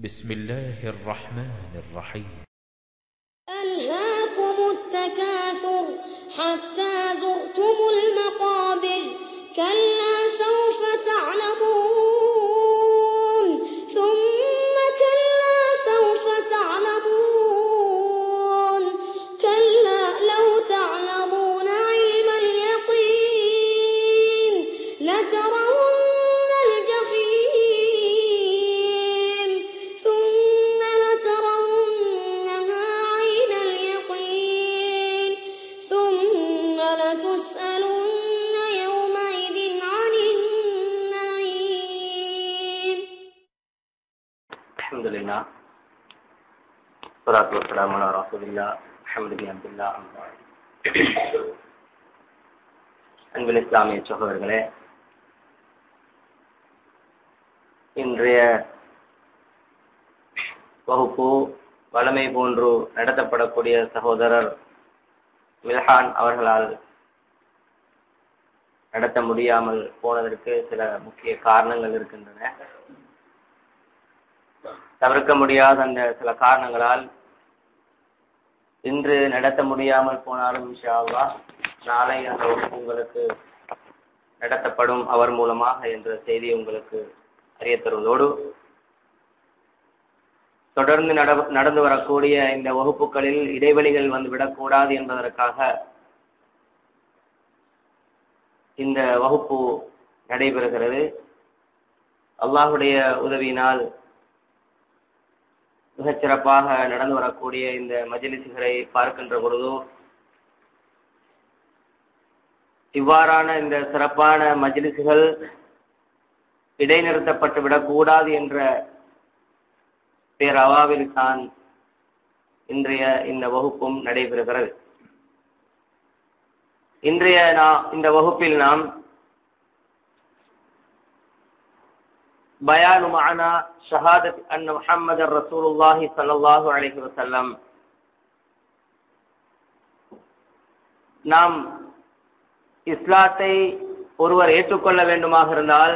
بسم الله الرحمن الرحيم. ألهاكم التكاثر حتى زرتم المقابر كلا سوف تعلمون ثم كلا سوف تعلمون كلا لو تعلمون علم اليقين لترون الجحيم ثم لترونها عين اليقين ثم لتسألن يومئذ عن النعيم. الحمد لله والصلاة والسلام على رسول الله محمد بن عبد الله. அன்பின் இஸ்லாமிய சகோதரர்களே, இன்றைய வகுப்பு வளமை போன்று நடத்தப்படக்கூடிய சகோதரர் மில்ஹான் அவர்களால் நடத்த முடியாமல் போனதற்கு சில முக்கிய காரணங்கள் இருக்கின்றன. தவிர்க்க முடியாத அந்த சில காரணங்களால் இன்று நடத்த முடியாமல் போனாலும் இன்ஷா அல்லாஹ் நாளை அந்த வகுப்பு உங்களுக்கு நடத்தப்படும் அவர் மூலமாக என்ற செய்தி உங்களுக்கு அறிய தருவதோடு, தொடர்ந்து நடந்து வரக்கூடிய இந்த வகுப்புகளில் இடைவெளிகள் வந்துவிடக்கூடாது என்பதற்காக இந்த வகுப்பு நடைபெறுகிறது. அல்லாஹுடைய உதவியினால் மிகச் சிறப்பாக நடந்து வரக்கூடிய இந்த மஜ்லிஸ்களை பார்க்கின்ற பொழுது, இவ்வாறான இந்த சிறப்பான மஜ்லிஸ்கள் இடைநிறுத்தப்பட்டு விடக்கூடாது என்ற பேரவாவில் தான் இன்றைய இந்த வகுப்பும் நடைபெறுகிறது. இன்றைய இந்த வகுப்பில் நாம் பயானு மஅனா ஷஹாதத் அன்ன முஹம்மதர் ரசூலுல்லாஹி ஸல்லல்லாஹு அலைஹி வஸல்லம், நாம் இஸ்லாத்தை ஒருவர் ஏற்றுக்கொள்ள வேண்டுமாக இருந்தால்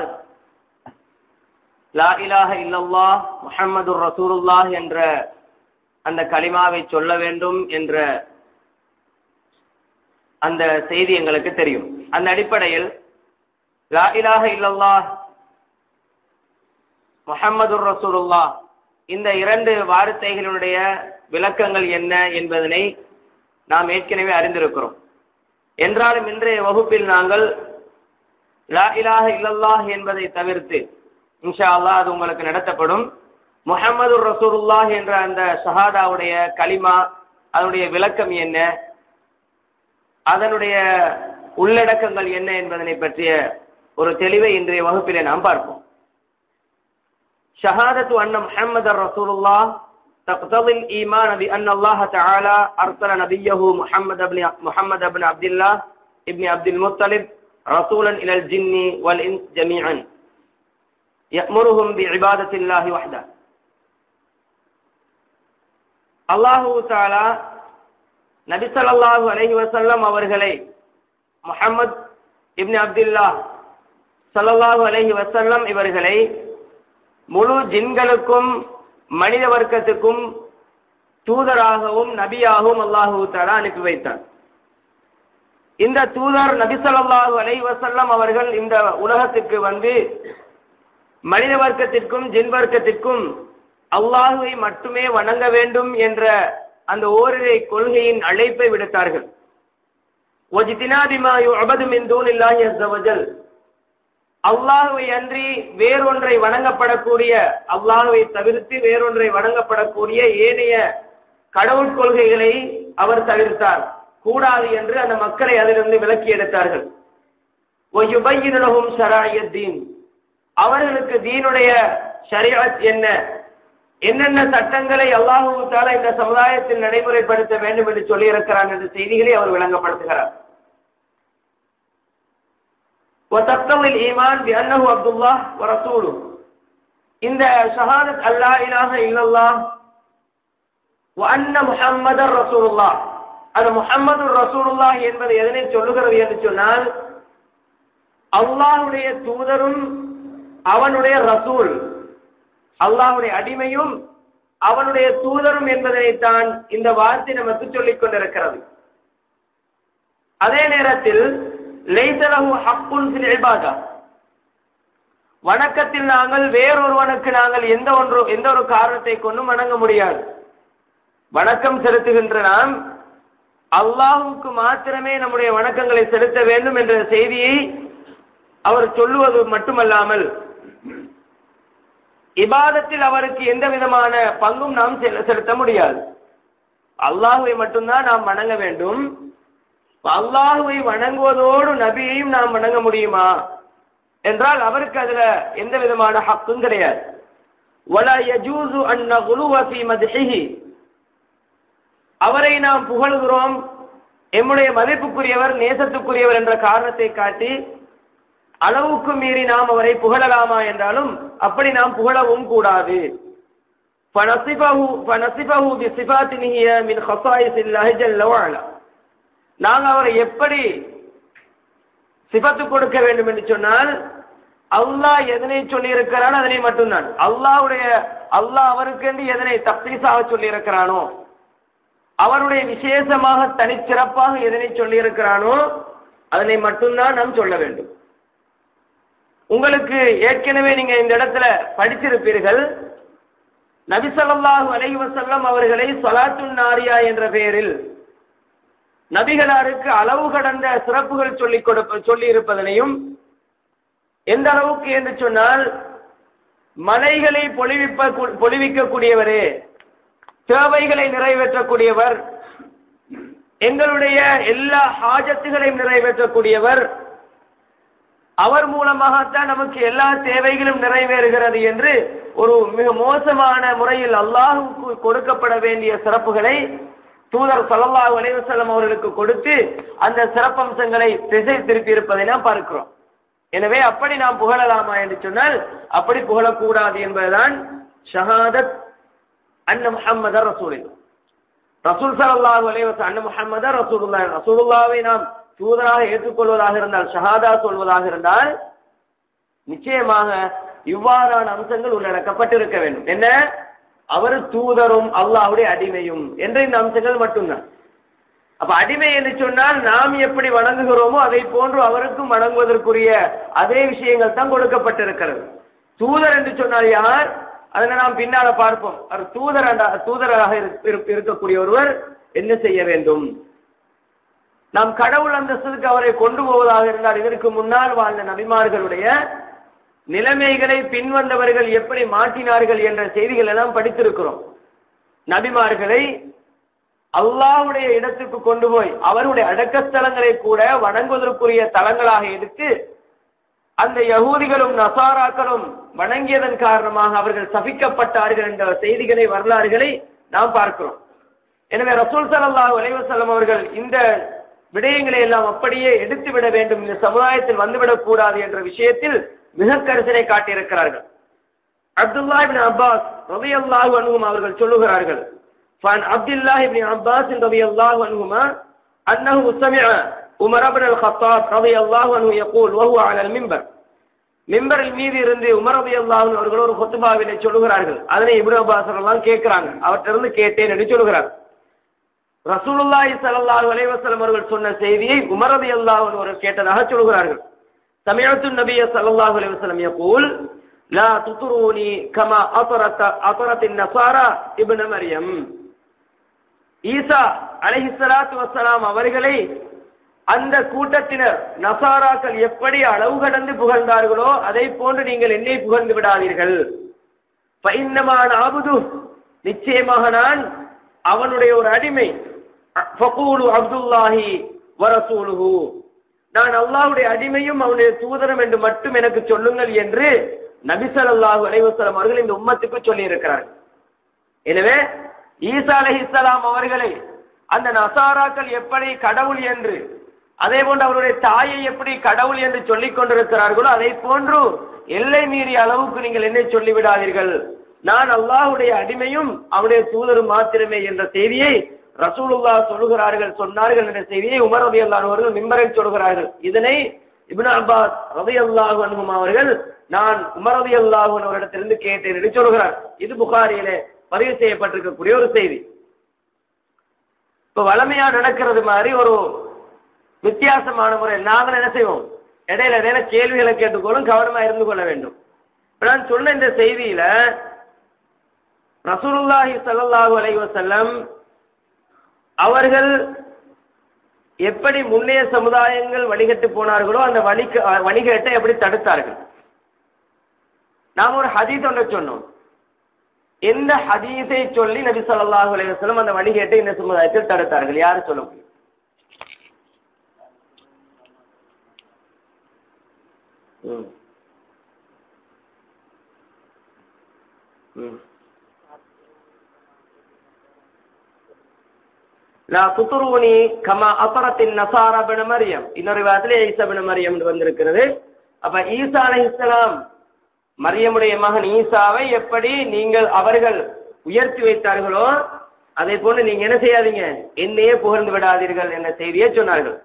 லா இலாஹ இல்லல்லாஹ் முஹம்மதுர் ரசூலுல்லாஹ் என்ற அந்த கலிமாவை சொல்ல வேண்டும் என்ற அந்த செய்தி எங்களுக்கு தெரியும். அந்த அடிப்படையில் லா இலாஹ இல்லல்லாஹ் முஹம்மதுர் ரசூலுல்லாஹ் இந்த இரண்டு வார்த்தைகளுடைய விளக்கங்கள் என்ன என்பதனை நாம் ஏற்கனவே அறிந்திருக்கிறோம். என்றாலும் இன்றைய வகுப்பில் நாங்கள் லா இலாஹ இல்லல்லாஹ் என்பதை தவிர்த்து இன்ஷா அல்லாஹ் அது உங்களுக்கு நடத்தப்படும் முஹம்மதுர் ரசூலுல்லாஹ் என்ற அந்த ஷஹாதாவுடைய கலிமா, அதனுடைய விளக்கம் என்ன, அதனுடைய உள்ளடக்கங்கள் என்ன என்பதனை பற்றிய ஒரு தெளிவை இன்றைய வகுப்பிலே நாம் பார்ப்போம். ஷஹாதத்து அன்ன முஹம்மதர் ரசூலுல்லாஹ் تقتضي الإيمان بأن الله تعالى أرسل نبيه محمد بن عبد الله ابن عبد المطلب رسولا إلى الجن والإنس جميعا يأمرهم بعبادة الله وحده. الله تعالى நபி ஸல்லல்லாஹு அலைஹி வஸல்லம் அவர்களை முஹம்மது இப்னு அப்துல்லாஹ் ஸல்லல்லாஹு அலைஹி வஸல்லம் இவர்களை முழு ஜின்களுக்கும் மனித வர்க்கத்துக்கும் தூதராகவும் நபியாகவும் அல்லாஹு தஆலா அனுப்பி வைத்தார். இந்த தூதர் நபி ஸல்லல்லாஹு அலைஹி வஸல்லம் அவர்கள் இந்த உலகத்துக்கு வந்து மனித வர்க்கத்திற்கும் ஜின் வர்க்கத்திற்கும் அல்லாஹுவை மட்டுமே வணங்க வேண்டும் என்ற அந்த ஓரிரை கொள்கையின் அழைப்பை விடுத்தார்கள். வஜ்தினாபி மா யுஅபது மின் தூனில்லாஹி அஸ்ஸ வஜல், அல்லாஹுவை அன்றி வேறொன்றை வணங்கப்படக்கூடிய, அல்லாஹுவை தவிர்த்து வேறொன்றை வணங்கப்படக்கூடிய ஏனைய கடவுள் கொள்கைகளை அவர் தவிர்த்தார், கூடாது என்று அந்த மக்களை அதிலிருந்து விலக்கி எடுத்தார்கள். வயுபய்யினு லஹும் ஷராஇயத் தீன், அவர்களுக்கு தீனுடைய ஷரீஅத் என்ன, என்னென்ன சட்டங்களை அல்லாஹு தஆலா இந்த சமுதாயத்தில் நடைமுறைப்படுத்த வேண்டும் என்று சொல்லி இருக்கிறார் என்ற செய்திகளை அவர் விளங்கப்படுத்துகிறார். وتقتضي الإيمان بأنه عبد الله ورسوله, இந்த ஷஹாதத் அல்லா இலாஹ இல்லல்லாஹ் وأن محمد رسول الله, அது முஹம்மதுர் ரசூலுல்லாஹ் என்பது எதனை சொல்லுகிறது என்று சொன்னால், அல்லாஹ்வுடைய தூதரும் அவனுடைய ரசூல் அல்லாஹ்வுடைய அடிமையும் அவனுடைய தூதரும் என்பதைத்தான் இந்த வார்த்தை நமக்கு சொல்லிக் கொண்டிருக்கிறது. அதே நேரத்தில் லைஸ லஹு ஹக்குன் ஃபில் இபாதா, வணக்கத்தில் நாங்கள் வேறொருவனுக்கு நாங்கள் எந்த ஒரு காரணத்தை கொண்டும் வணங்க முடியாது. வணக்கம் செலுத்துகின்ற நாம் அல்லாஹ்வுக்கு மாத்திரமே நம்முடைய வணக்கங்களை செலுத்த வேண்டும் என்ற செய்தியை அவர் சொல்லுவது மட்டுமல்லாமல் இபாதத்தில் அவருக்கு எந்த விதமான பங்கும் நாம் செலுத்த முடியாது. அல்லாஹ்வை மட்டும்தான் நாம் வணங்க வேண்டும். அல்லாஹ்வை வணங்குவதோடு நபியையும் நாம் வணங்க முடியுமா என்றால் அவருக்கு அதுல எந்த விதமான ஹக்கும் கிடையாது. வலா யஜூஸு அன் நகுலுவ ஃபீ மத்ஹிஹி, அவரை நாம் புகழுகிறோம், எம்முடைய மதிப்புக்குரியவர் நேசத்துக்குரியவர் என்ற காரணத்தை காட்டி அளவுக்கு மீறி நாம் அவரை புகழலாமா என்றாலும் அப்படி நாம் புகழவும் கூடாது. ஃபனஸிஃபஹு பிஸிஃபாத்தின் ஹிய மின் ஹஸாயிஸில்லாஹி ஜல்ல வஅலா, நாங்கள் அவரை எப்படி சிபத்து கொடுக்க வேண்டும் என்று சொன்னால் அல்லாஹ் எதனை சொல்லி இருக்கிறானோ அதனை மட்டும்தான். அல்லாஹ் அவருக்கு என்று எதனை தப்சீஸாக சொல்லி இருக்கிறானோ, அவருடைய விசேஷமாக தனிச்சிறப்பாக எதனை சொல்லி இருக்கிறானோ அதனை மட்டும்தான் நாம் சொல்ல வேண்டும். உங்களுக்கு ஏற்கனவே நீங்க இந்த இடத்துல படித்திருப்பீர்கள், நபி ஸல்லல்லாஹு அலைஹி வஸல்லம் அவர்களை ஸலாத்துன் நாரியா என்ற பெயரில் நபிகளாருக்கு அளவு கடந்த சிறப்புகள் சொல்லி இருப்பதனையும், எந்த அளவுக்கு என்று சொன்னால் மலைகளை பொழிவிக்கக்கூடியவரே, தேவைகளை நிறைவேற்றக்கூடியவர், எங்களுடைய எல்லா ஹாஜத்துகளையும் நிறைவேற்றக்கூடியவர், அவர் மூலமாகத்தான் நமக்கு எல்லா தேவைகளும் நிறைவேறுகிறது என்று ஒரு மிக மோசமான முறையில் அல்லாஹ்வுக்கு கொடுக்கப்பட வேண்டிய சிறப்புகளை தூதர் ஸல்லல்லாஹு அலைஹி வஸல்லம் அவர்களுக்கு கொடுத்து அந்த சிறப்பம்சங்களை திசை திருப்பி இருப்பதை நாம் பார்க்கிறோம். எனவே அப்படி நாம் புகழலாமா என்று சொன்னால் அப்படி புகழக்கூடாது என்பதுதான் ஷஹாதத் அன்ன முஹம்மதர் ரசூலுல்லாஹ், ரசூல் ஸல்லல்லாஹு அலைஹி வஸல்லம் அன்ன முஹம்மதர் ரசூலுல்லாஹ், ரசூலுல்லாஹ்வை நாம் தூதராக ஏற்றுக்கொள்வதாக இருந்தால், ஷஹாதா சொல்வதாக இருந்தால் நிச்சயமாக இவ்வாறான அம்சங்கள் உள்ளடக்கப்பட்டிருக்க வேண்டும். என்ன? அவர் தூதரும் அல்லாஹ்வுடைய அடிமையும் என்ற இந்த அம்சங்கள் மட்டும்தான். அப்ப அடிமை என்று சொன்னால் நாம் எப்படி வணங்குகிறோமோ அதை போன்று அவருக்கும் வணங்குவதற்குரிய அதே விஷயங்கள் தான் கொடுக்கப்பட்டிருக்கிறது. தூதர் என்று சொன்னால் யார், அதனை நாம் பின்னால பார்ப்போம். அவர் தூதராக இருக்கக்கூடிய ஒருவர் என்ன செய்ய வேண்டும்? நாம் கடவுள் அந்தஸ்துக்கு அவரை கொண்டு போவதாக இருந்தால் இதற்கு முன்னால் வாழ்ந்த நபிமார்களுடைய நிலைமைகளை பின்வந்தவர்கள் எப்படி மாற்றினார்கள் என்ற செய்திகளை எல்லாம் படித்திருக்கிறோம். நபிமார்களை அல்லாஹ்வுடைய இடத்துக்கு கொண்டு போய் அவருடைய அடக்கஸ்தலங்களை கூட வணங்குவதற்குரிய தலங்களாக எடுத்து அந்த யகூதிகளும் நசாராக்களும் வணங்கியதன் காரணமாக அவர்கள் சபிக்கப்பட்டார்கள் என்ற செய்திகளை, வரலாறுகளை நாம் பார்க்கிறோம். எனவே ரசூல் ஸல்லல்லாஹு அலைஹி வஸல்லம் அவர்கள் இந்த விடயங்களை எல்லாம் அப்படியே எடுத்துவிட வேண்டும், இந்த சமுதாயத்தில் வந்துவிடக் கூடாது என்ற விஷயத்தில் மிக கரிசனை காட்டியிருக்கிறார்கள். அப்துல்லாஹ் இப்னு அப்பாஸ் ரலியல்லாஹு அன்ஹுமா அவர்கள் சொல்லுகிறார்கள், فعن عبد الله بن عباس رضي الله عنهما أنه سمع عمر بن الخطاب رضي الله عنه يقول وهو على المنبر, மிம்பரில் மீது இருந்து உமர் ரலியல்லாஹு அன்ஹு அவர்கள் ஒரு குத்பாவிலே சொல்லுகிறார்கள். அதனை இப்னு அப்பாஸ் எல்லாம் கேட்கிறாங்க, அவற்றிலிருந்து கேட்டேன் என்று சொல்லுகிறார். ரசூலுல்லாஹி ஸல்லல்லாஹு அலைஹி வஸல்லம் அவர்கள் சொன்ன செய்தியை உமர் ரலியல்லாஹு அன்ஹு அவர்கள் கேட்டதாக சொல்லுகிறார்கள். சமிஅத்து நபிய ஸல்லல்லாஹு அலைஹி வஸல்லம் يقول لا تطروني كما اطرت النصارى ابن مريم, ஈசா அலைஹிஸ்ஸலாத்து வஸ்ஸலாம் அவர்களை அந்த கூட்டத்தினர் நசாராக்கள் எப்படி அளவு கடந்து புகழ்ந்தார்களோ அதை போன்று நீங்கள் என்னை புகழ்ந்து விடாதீர்கள். ஃபஇன்னமா நஅபுது, நிச்சயமாக நான் அவனுடைய ஒரு அடிமை. ஃபகூலு அப்துல்லாஹி வ ரசூலுஹு, நான் அல்லாஹ்வுடைய அடிமையும் அவனுடைய தூதரும் என்று மட்டும் எனக்கு சொல்லுங்கள் என்று நபி ஸல்லல்லாஹு அலைஹி வஸல்லம் அவர்கள் இந்த உம்மத்துக்கு சொல்லி இருக்கிறார்கள். எனவே ஈசா அலைஹிஸ்ஸலாம் அவர்களை அந்த நசாராக்கள் எப்படி கடவுள் என்று, அதே போன்று அவருடைய தாயை எப்படி கடவுள் என்று சொல்லிக் கொண்டிருக்கிறார்களோ அதை போன்று எல்லை மீறிய அளவுக்கு நீங்கள் என்னை சொல்லிவிடாதீர்கள், நான் அல்லாஹ்வுடைய அடிமையும் அவருடைய தூதரும் மாத்திரமே என்ற செய்தியை ரசூலுல்லாஹ் சொன்னார்கள் என்ற செய்தியை உமர் ரலியல்லாஹு அன்ஹு அவர்கள் மிம்பரில் சொல்கிறார்கள். இதனை இப்னு அப்பாஸ் ரலியல்லாஹு அன்ஹுமா அவர்கள் நான் உமர் ரலியல்லாஹு அன்ஹு அவரிடத்திலிருந்து கேட்டேன் என்று சொல்கிறார். இது புகாரியிலே பதிவு செய்யப்பட்டிருக்கக்கூடிய ஒரு செய்தி. இப்ப வளமையா நடக்கிறது மாதிரி ஒரு வித்தியாசமான முறை நாங்கள் என்ன செய்வோம், இடையில இடையில கேள்விகளை கேட்டுக்கொள்ளும், கவனமா இருந்து கொள்ள வேண்டும். நான் சொன்ன இந்த செய்தியில ரசூலுல்லாஹி ஸல்லல்லாஹு அலைஹி வஸல்லம் அவர்கள் எப்படி முன்னைய சமுதாயங்கள் வழிகட்டு போனார்களோ அந்த வழிகேட்டை எப்படி தடுத்தார்கள். நாம் ஒரு ஹதீஸ் ஒன்றை சொன்னோம். எந்த ஹதீஸை சொல்லி நபி ஸல்லல்லாஹு அலைஹி வஸல்லம் அந்த வழிகேட்டை இந்த சமுதாயத்தில் தடுத்தார்கள்? யாரு சொல்ல முடியும்? லா துத்ரூனி கமா அத்ரத்தின் நஸாரா இப்னு மரியம். இன்னொரு வார்த்தையிலே ஈசா இப்னு மரியம் என்று வந்திருக்கிறது. அப்ப ஈசா அலைஹிஸ்ஸலாம் மரியமுடைய மகன் ஈசாவை எப்படி நீங்கள் அவர்கள் உயர்த்தி வைத்தார்களோ அதை போன்று நீங்க என்ன செய்யாதீங்க, என்னையே புகழ்ந்து விடாதீர்கள் என்ற செய்தியை சொன்னார்கள்.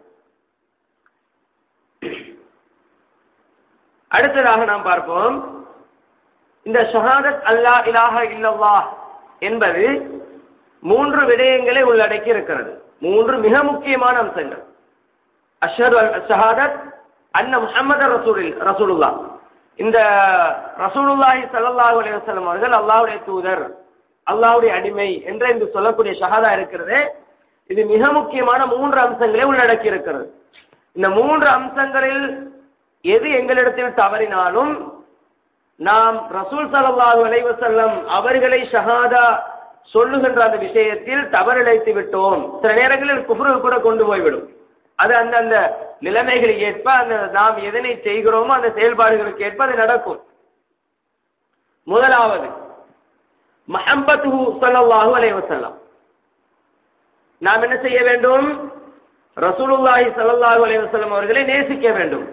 அடுத்ததாக நாம் பார்ப்போம், இந்த ஷஹாதத் அல்லா இலாஹ இல்லல்லாஹ் என்பது 3 விடயங்களை உள்ளடக்கி இருக்கிறது. 3 மிக முக்கியமான அம்சங்கள். அஷ்ஹது ஷஹாதத் அன்ன முஹம்மதர் ரசூலுல்லாஹ். இந்த ரசூலுல்லாஹி ஸல்லல்லாஹு அலைஹி வஸல்லம் அவர்கள் அல்லாஹ்வுடைய தூதர், அல்லாஹ்வுடைய அடிமை என்ற இந்த சொல்லக்கூடிய ஷஹாதா இருக்கிறது. இது மிக முக்கியமான 3 அம்சங்களை உள்ளடக்கி இருக்கிறது. இந்த 3 அம்சங்களில் எது எங்களிடத்தில் தவறினாலும் நாம் ரசூல் ஸல்லல்லாஹு அலைஹி வஸல்லம் அவர்களை ஷஹாதா சொல்லுகின்ற அந்த விஷயத்தில் தவறிழைத்து விட்டோம். சில நேரங்களில் குஃப்ரு கூட கொண்டு போய்விடும். அது அந்தந்த நிலைமைகளுக்கு ஏற்ப அந்த நாம் எதனை செய்கிறோமோ அந்த செயல்பாடுகளுக்கு ஏற்ப அது நடக்கும். முதலாவது முஹம்மதுஹு ஸல்லல்லாஹு அலைஹி வஸல்லம். நாம் என்ன செய்ய வேண்டும்? ரசூலுல்லாஹி ஸல்லல்லாஹு அலைஹி வஸல்லம் அவர்களை நேசிக்க வேண்டும்.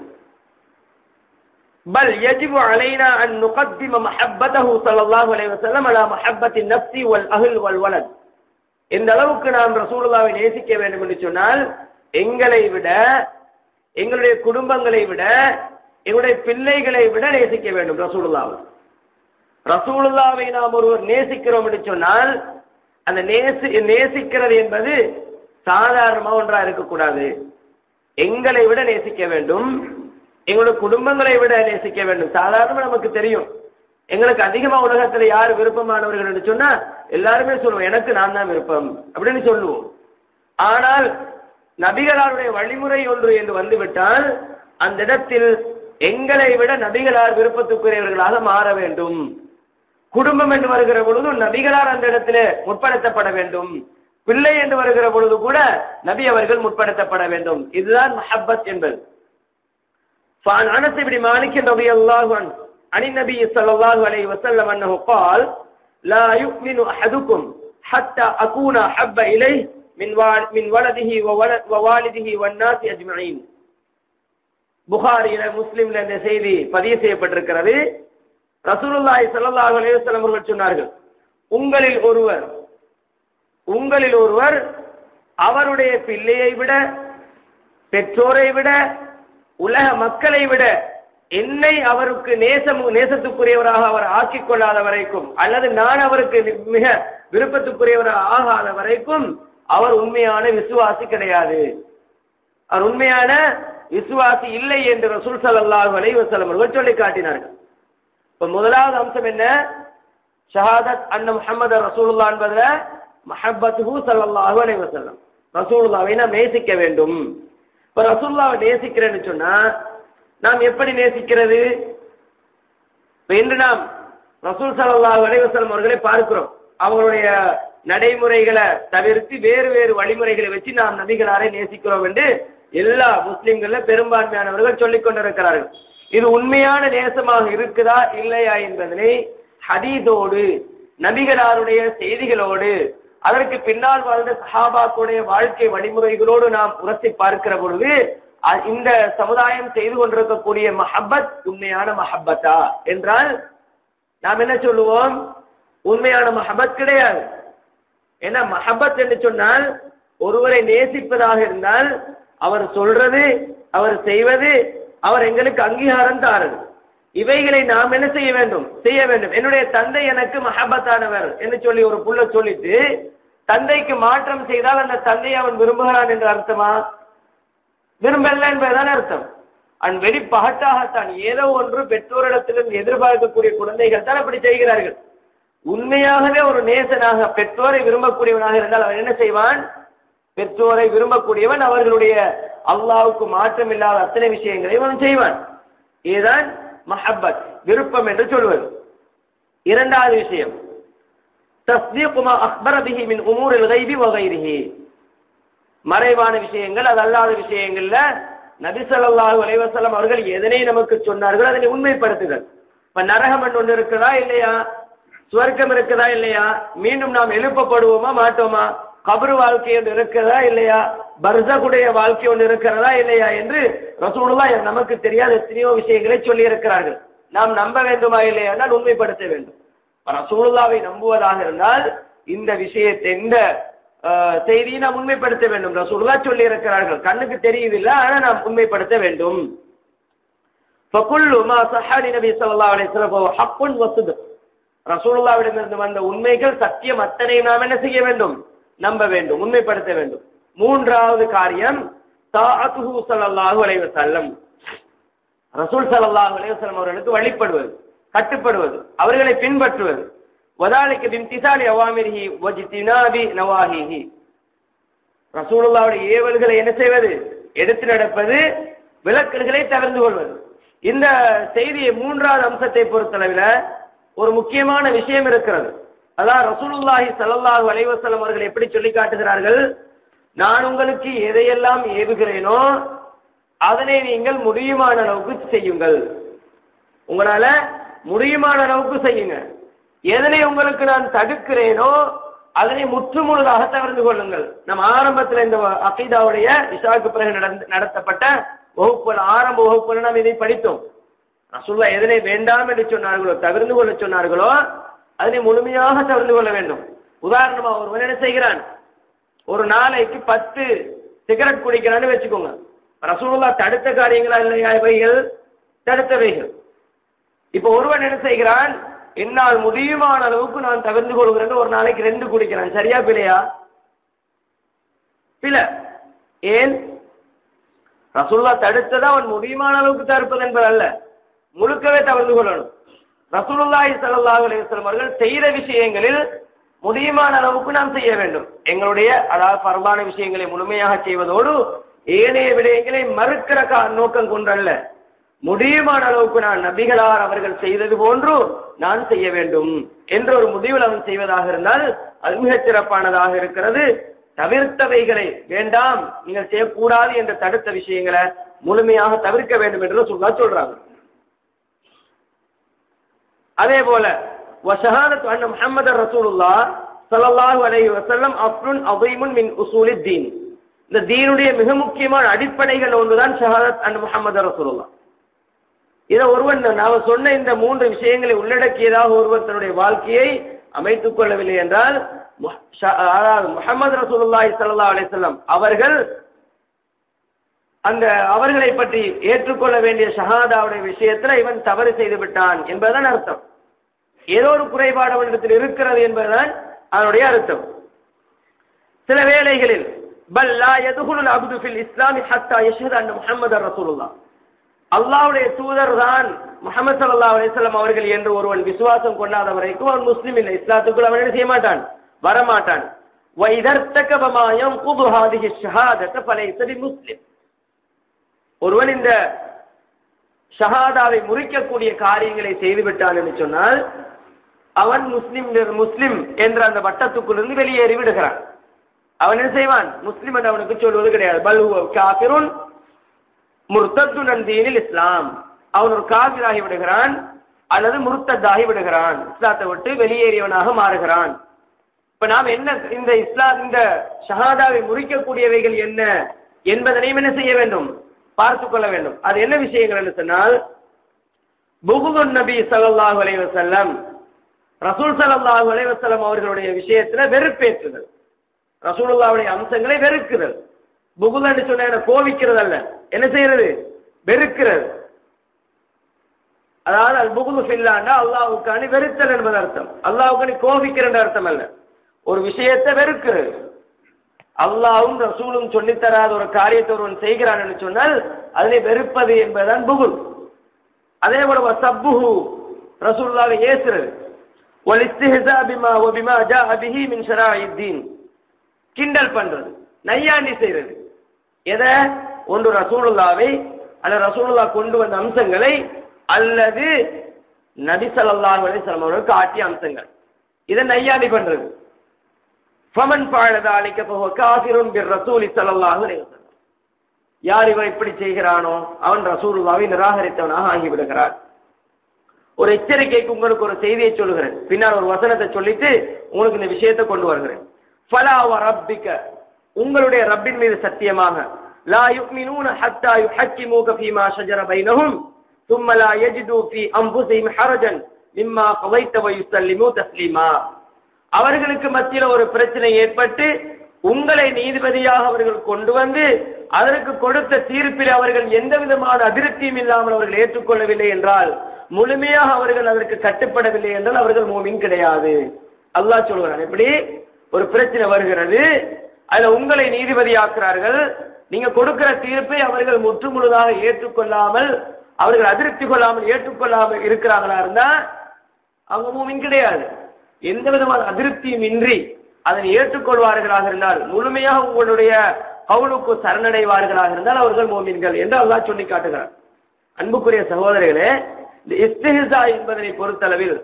பல் யஜிபு அலைனா அன் நுகத்திம மஹப்பதஹு ஸல்லல்லாஹு அலைஹி வஸல்லம் அலா மஹப்பத்தின் நஃப்ஸி வல் அஹ்ல் வல் வலத். இந்த அளவுக்கு நாம் ரசூலுல்லாஹை நேசிக்க வேண்டும் என்று சொன்னால் எங்களை விட, எங்களுடைய குடும்பங்களை விட, எங்களுடைய பிள்ளைகளை விட நேசிக்க வேண்டும் ரசூலுல்லாஹை. ரசூலுல்லாஹை நாம் ஒருவர் நேசிக்கிறோம் என்று சொன்னால் அந்த நேசிக்கிறது என்பது சாதாரணமா ஒன்றா இருக்கக்கூடாது. எங்களை விட நேசிக்க வேண்டும், எங்களுடைய குடும்பங்களை விட நேசிக்க வேண்டும். சாதாரணமா நமக்கு தெரியும், எங்களுக்கு அதிகமா உலகத்துல யார் விருப்பமானவர்கள் என்று சொன்னா எல்லாருமே சொல்லுவோம் எனக்கு நான் தான் விருப்பம் அப்படின்னு சொல்லுவோம். ஆனால் நபிகளாருடைய வழிமுறை ஒன்று என்று வந்துவிட்டால் அந்த இடத்தில் எங்களை விட நபிகளார் விருப்பத்துக்குரியவர்களாக மாற வேண்டும். குடும்பம் என்று வருகிற பொழுது நபிகளார் அந்த இடத்துல முற்படுத்தப்பட வேண்டும். பிள்ளை என்று வருகிற பொழுது கூட நபி அவர்கள் முற்படுத்தப்பட வேண்டும். இதுதான் மஹப்பத் என்பது. فعن انس بن مالك رضي الله عنه عن النبي صلى الله عليه وسلم انه قال لا يؤمن احدكم حتى اكون احب اليه من ولده ووالده والناس اجمعين. புகாரியில முஸ்லிம்ல இந்த செய்தி பதிவு செய்யப்பட்டிருக்கிறது. ரசூலுல்லாஹி ஸல்லல்லாஹு அலைஹி வஸல்லம் அவர்கள் சொன்னார்கள், உங்களில் ஒருவர் அவருடைய பிள்ளையை விட, பெற்றோரை விட, உலக மக்களை விட என்னை அவருக்கு நேசத்துக்குரியவராக அவர் ஆக்கிக் கொள்ளாத வரைக்கும், அல்லது நான் அவருக்கு மிக விருப்பத்துக்குரியவராக ஆகாத வரைக்கும் அவர் உண்மையான விசுவாசி கிடையாது, அவர் உண்மையான விசுவாசி இல்லை என்று ரசூல் ஸல்லல்லாஹு அலைஹி வஸல்லம் அவர்கள் சொல்லி காட்டினார்கள். இப்ப முதலாவது அம்சம் என்ன? ஷஹாதத் அன்ன முஹம்மது ரசூலுல்லாஹ் என்பதுல மஹப்பத்துஹு ஸல்லல்லாஹு அலைஹி வஸல்லம், ரசூலுல்லாஹ்வை நாம் நேசிக்க வேண்டும். இப்ப ரசூலுல்லாஹ்வை நேசிக்கிறேன்னு சொன்னா நாம் எப்படி நேசிக்கிறது? இன்று நாம் ரசூல் ஸல்லல்லாஹு அலைஹி வஸல்லம் அவர்களை பார்க்கிறோம். அவங்களுடைய நடைமுறைகளை தவிர்த்து வேறு வேறு வழிமுறைகளை வச்சு நாம் நபிகளாரை நேசிக்கிறோம் என்று எல்லா முஸ்லிம்கள்ல பெரும்பான்மையானவர்கள் சொல்லிக் கொண்டிருக்கிறார்கள். இது உண்மையான நேசமாக இருக்குதா இல்லையா என்பதனை ஹதீஸோடு, நபிகளாருடைய செய்திகளோடு, அதற்கு பின்னால் வாழ்ந்த சஹாபாக்களுடைய வாழ்க்கை வழிமுறைகளோடு நாம் உரசி பார்க்கிற பொழுது இந்த சமுதாயம் செய்து கொண்டிருக்கக்கூடிய மஹப்பத் உண்மையான மஹப்பத்தா என்றால் நாம் என்ன சொல்லுவோம்? உண்மையான மஹப்பத் கிடையாது. ஏன்னா மஹப்பத் என்று சொன்னால் ஒருவரை நேசிப்பதாக இருந்தால் அவர் சொல்றது, அவர் செய்வது, அவர் எங்களுக்கு அங்கீகாரம் தாரது. இவைகளை நாம் என்ன செய்ய வேண்டும்? என்னுடைய தந்தை எனக்கு மஹபத்தானவர் என்று சொல்லி ஒரு புள்ள சொல்லிட்டு தந்தைக்கு மாற்றம் செய்தால் அந்த தந்தையை அவன் விரும்புகிறான் என்று அர்த்தமா? விரும்பல என்பதுதான் அர்த்தம். அவன் வெடி பகட்டாகத்தான் ஏதோ ஒன்று பெற்றோரிடத்திலிருந்து எதிர்பார்க்கக்கூடிய குழந்தைகள் தான் அப்படி செய்கிறார்கள். உண்மையாகவே ஒரு நேசனாக பெற்றோரை விரும்பக்கூடியவனாக இருந்தால் அவன் என்ன செய்வான்? பெற்றோரை விரும்பக்கூடியவன் அவர்களுடைய அல்லாஹ்வுக்கு மாற்றம் இல்லாத அத்தனை விஷயங்களையும் அவன் செய்வான். இதுதான் மஹப்பத், விருப்பம் என்று சொல்வது. இரண்டாவது விஷயம் தஸ்தீக் மா அக்பர பிஹி மின் உமூரில் கைபி வ கைரிஹி, மறைவான விஷயங்கள் அது அல்லாத விஷயங்கள்ல நபி ஸல்லல்லாஹு அலைஹி வஸல்லம் அவர்கள் எதனை நமக்கு சொன்னார்களோ அதனை உண்மைப்படுத்துதல். இப்ப நரகம் ஒன்று இருக்கிறதா இல்லையா, சுவர்க்கம் இருக்கிறதா இல்லையா, மீண்டும் நாம் எழுப்பப்படுவோமா மாட்டோமா, கபரு வாழ்க்கை ஒன்று இருக்கிறதா இல்லையா, பர்ஸகுடைய வாழ்க்கை ஒன்று இருக்கிறதா இல்லையா என்று ரசூலுல்லாஹ் நமக்கு தெரியாத எத்தனையோ விஷயங்களை சொல்லி இருக்கிறார்கள். நாம் நம்ப வேண்டுமா இல்லையா என்றால் உண்மைப்படுத்த வேண்டும். ரசூலுல்லாஹ்வை நம்புவதாக இருந்தால் இந்த விஷயத்தை இந்த செய்தியை நாம் உண்மைப்படுத்த வேண்டும். ரசூலுல்லாஹ் சொல்லி இருக்கிறார்கள், கண்ணுக்கு தெரியுதில்லை, ஆனா நாம் உண்மைப்படுத்த வேண்டும். ரசூலுல்லாஹ்விடமிருந்து வந்த உண்மைகள் சத்தியம் அத்தனை நாம் என்ன செய்ய வேண்டும்? நம்ப வேண்டும், உண்மைப்படுத்த வேண்டும். மூன்றாவது காரியம் தாஅத்துஹு ஸல்லல்லாஹு அலைஹி வஸல்லம், ரசூல் ஸல்லல்லாஹு அலைஹி வஸல்லம் அவர்களுக்கு வழிபடுவது, கட்டுப்படுவது, அவர்களை பின்பற்றுவது. வதாலிக பிம்திசாலி அவாமிரிஹி வஜ்தினாபி நவாஹிஹி, ரசூலுல்லாஹ்வுடைய ஏவல்களை என்ன செய்வது? எடுத்து நடப்பது, விலக்கல்களை தவிர்த்து கொள்வது. இந்த செய்தியை மூன்றாவது அம்சத்தை பொறுத்தளவில் ஒரு முக்கியமான விஷயம் இருக்கிறது. அதான் ரசூலுல்லாஹி ஸல்லல்லாஹு அலைஹி வஸல்லம் அவர்கள் எப்படி சொல்லி காட்டுகிறார்கள்? நான் உங்களுக்கு எதையெல்லாம் ஏவுகிறேனோ அதனை நீங்கள் முடியுமான அளவுக்கு செய்யுங்கள். உங்களால முடியுமான அளவுக்கு செய்யுங்க. எதனை உங்களுக்கு நான் தடுக்கிறேனோ அதனை முற்றுமுழுதாக தவிர்த்து கொள்ளுங்கள். நம்ம ஆரம்பத்தில் இந்த அகீதாவுடைய இஷாவுக்கு பிறகு நடத்தப்பட்ட வகுப்புகள், ஆரம்ப வகுப்புகள் நாம் இதை படித்தோம். ரசூலுல்லாஹ் எதனை வேண்டாம் என்று சொன்னார்களோ, தவிர்த்து கொள்ள சொன்னார்களோ அதனை முழுமையாக தவிர்த்து கொள்ள வேண்டும். உதாரணமா ஒருவன் என்ன செய்கிறான்? ஒரு நாளைக்கு 10 சிகரெட் குடிக்கிறான்னு வச்சுக்கோங்க. ரசூலுல்லாஹ் தடுத்த காரியங்களா இல்லையா இவைகள்? தடுத்தவைகள். இப்ப ஒருவன் என்ன செய்கிறான்? என்னால் முடியுமான அளவுக்கு நான் தவிர்த்து கொள்கிறேன், ஒரு நாளைக்கு 2 குடிக்கிறான். சரியா பிழையா? பிழை. ஏன்? ரசூலுல்லாஹ் தடுத்ததா அவன் முடியுமான அளவுக்கு தடுப்பது என்பது அல்ல, முழுக்கவே தவிர்த்து கொள்ளணும். ரசூலுல்லாஹி ஸல்லல்லாஹு அலைஹி வஸல்லம் அவர்கள் செய்த விஷயங்களில் முடியுமான அளவுக்கு நாம் செய்ய வேண்டும். எங்களுடைய அதாவது பரவான விஷயங்களை முழுமையாக செய்வதோடு ஏனைய விடயங்களை மறுக்கிற நோக்கம் கொண்டல்ல, முடியுமான அளவுக்கு நான் நபிகளார் அவர்கள் செய்தது போன்று நான் செய்ய வேண்டும் என்ற ஒரு முடிவில் அவன் செய்வதாக இருந்தால் அது மிகச் சிறப்பானதாக இருக்கிறது. தவிர்த்தவைகளை வேண்டாம், நீங்கள் செய்யக்கூடாது என்ற தடுத்த விஷயங்களை முழுமையாக தவிர்க்க வேண்டும் என்று சொல்றாங்க. அதே போல வஷஹாதத்து அன்ன முஹம்மதர் ரசூலுல்லாஹ் ஸல்லல்லாஹு அலைஹி வஸல்லம் அஸ்லுன் அதீமுன் மின் உஸூலித் தீன், இந்த தீனுடைய மிக முக்கியமான அடிப்படைகள் ஒன்றுதான் ஷஹாதத் அன்ன முஹம்மதர் ரசூலுல்லாஹ். இதை ஒருவன் நாம சொன்ன இந்த 3 விஷயங்களை உள்ளடக்கியதாக ஒருவர் தன்னுடைய வாழ்க்கையை அமைத்துக் கொள்ளவில்லை என்றால் முஹம்மது ரசூலுல்லாஹி ஸல்லல்லாஹு அலைஹி வஸல்லம் அவர்கள் அந்த அவர்களை பற்றி ஏற்றுக்கொள்ள வேண்டிய ஷஹாதாவுடைய விஷயத்துல இவன் தவறு செய்து விட்டான் என்பதுதான் அர்த்தம். ஏதோ ஒரு குறைபாடு அவனிடத்தில் இருக்கிறது என்பதுதான் அதனுடைய அர்த்தம். சில வேளைகளில் பல் லா யதுகுலுல் அப்து ஃபில் இஸ்லாமி ஹத்தா யஷ்ஹது அன்ன முஹம்மதர் ரசூலுல்லாஹ், அல்லாஹ்வுடைய தூதர் தான் முஹம்மது ஸல்லல்லாஹு அலைஹி வஸல்லம் அவர்கள் என்று ஒருவன் விசுவாசம் கொள்ளாத வரைக்கும் அவன் முஸ்லிம் இல்லை, இஸ்லாத்துக்குள் அவன் என்ன செய்ய மாட்டான், வரமாட்டான். வ இதர்தகப மா யன்குது ஹாதிஹி ஷஹாதத ஃபலைஸ பிமுஸ்லிம், ஒருவன் இந்த ஷஹாதாவை முறிக்கக்கூடிய காரியங்களை செய்துவிட்டான் என்று சொன்னால் அவன் முஸ்லிம் என்ற அந்த வட்டத்துக்குள்ளிருந்து வெளியேறி விடுகிறான். அவன் என்ன செய்வான்? முஸ்லிம் என்று அவனுக்கு சொல்வது கிடையாது. பல் ஹுவ காஃபிருன் முர்தத்துன் அன் தீனில் இஸ்லாம், அவன் ஒரு காஃபிராகி விடுகிறான் அல்லது முர்த்தத்தாகி விடுகிறான், இஸ்லாத்தை விட்டு வெளியேறியவனாக மாறுகிறான். இப்ப நாம் என்ன இந்த இந்த ஷஹாதாவை முறிக்கக்கூடியவைகள் என்ன என்பதனையும் என்ன செய்ய வேண்டும், பார்த்துக் கொள்ள வேண்டும். அது என்ன விஷயங்கள் என்று சொன்னால் புகுதுன் நபி ஸல்லல்லாஹு அலைஹி வஸல்லம், ரசூல் ஸல்லல்லாஹு அலைஹி வஸல்லம் அவர்களுடைய விஷயத்துல வெறுப்பேற்றுதல், ரசூலுல்லாஹ்வுடைய அம்சங்களை வெறுக்குதல். புகுது என்று சொன்ன கோவிக்கிறது அல்ல, என்ன செய்யறது, வெறுக்கிறது. அதாவது அல் புகுது ஃபில்லாண்டா அல்லாஹ்வுக்கான வெறுத்தல் என்பது அர்த்தம். அல்லாஹ்வுக்கான கோபிக்கிற அர்த்தம் அல்ல. ஒரு விஷயத்தை வெறுக்கிறது. அல்லாஹ்வும் ரசூலும் சொல்லித்தராத ஒரு காரியத்தை ஒருவன் செய்கிறான் என்று சொன்னால் அதனை வெறுப்பது என்பதுதான் புகுல். அதே போல சப்புஹு ரசூலுல்லாஹ்வை ஏசுறது, வல் இஸ்திஹ்ஸா பிமா வ பிமா ஜாஅ பிஹி மின் ஷராஇத்தீன், கிண்டல் பண்றது, நையாண்டி செய்யறது. எதை? ஒன்று ரசூலுல்லாஹ்வை அல்ல ரசூலுல்லாஹ் கொண்டு வந்த அம்சங்களை அல்லது நபி ஸல்லல்லாஹு அலைஹி வஸல்லம் அவர்கள் காட்டிய அம்சங்கள், இதை நையாண்டி பண்றது. ஃபமன் ஃபஅல ذلك فهو كافر بالرسول صلى الله عليه وسلم. யார் இவன் இப்படி செய்கிறானோ அவன் ரசூலுல்லாஹ்வை நிராகரித்தவனாக ஆகிவிடுகிறான். ஒரு எச்சரிக்கைக்கு உங்களுக்கு ஒரு செய்தியை சொல்லுகிறேன், பின்னால் ஒரு வசனத்தை சொல்லிட்டு உங்களுக்கு இந்த விஷயத்தை கொண்டு வருகிறேன். ஃபலா வ ரப்பிக, உங்களுடைய ரப்பின் மீது சத்தியமாக, லா யுமினூன ஹத்தா யுஹக்கிமூக ஃபீமா ஷஜர பைனஹும் ثم لا يجدوا في انفسهم حرجا مما قضيت ويسلموا تسليما. அவர்களுக்கு மத்தியில ஒரு பிரச்சனை ஏற்பட்டு உங்களை நீதிபதியாக அவர்கள் கொண்டு வந்து அதற்கு கொடுத்த தீர்ப்பில் அவர்கள் எந்த விதமான அதிருப்தியும் இல்லாமல் அவர்கள் ஏற்றுக்கொள்ளவில்லை என்றால், முழுமையாக அவர்கள் அதற்கு கட்டுப்படவில்லை என்றால் அவர்கள் மூமின் கிடையாது. அல்லாஹ் சொல்கிறான், எப்படி ஒரு பிரச்சனை வருகிறது, அதுல உங்களை நீதிபதியாக்குறார்கள், நீங்க கொடுக்கிற தீர்ப்பை அவர்கள் முற்று முழுதாக ஏற்றுக்கொள்ளாமல் அவர்கள் அதிருப்தி கொள்ளாமல் ஏற்றுக்கொள்ளாமல் இருக்கிறாங்களா இருந்தா அவங்க மூமின் கிடையாது. எந்த விதமான அதிருப்தியும் இன்றி அதனை ஏற்றுக்கொள்வார்களாக இருந்தால், முழுமையாக உங்களுடைய கவுலுக்கு சரணடைவார்களாக இருந்தால் அவர்கள் மூமின்கள் என்று அல்லாஹ் சொல்லி காட்டுகிறார். அன்புக்குரிய சகோதரர்களே, இந்த இஸ்திஹ்ஸா என்பதனை பொறுத்தளவில்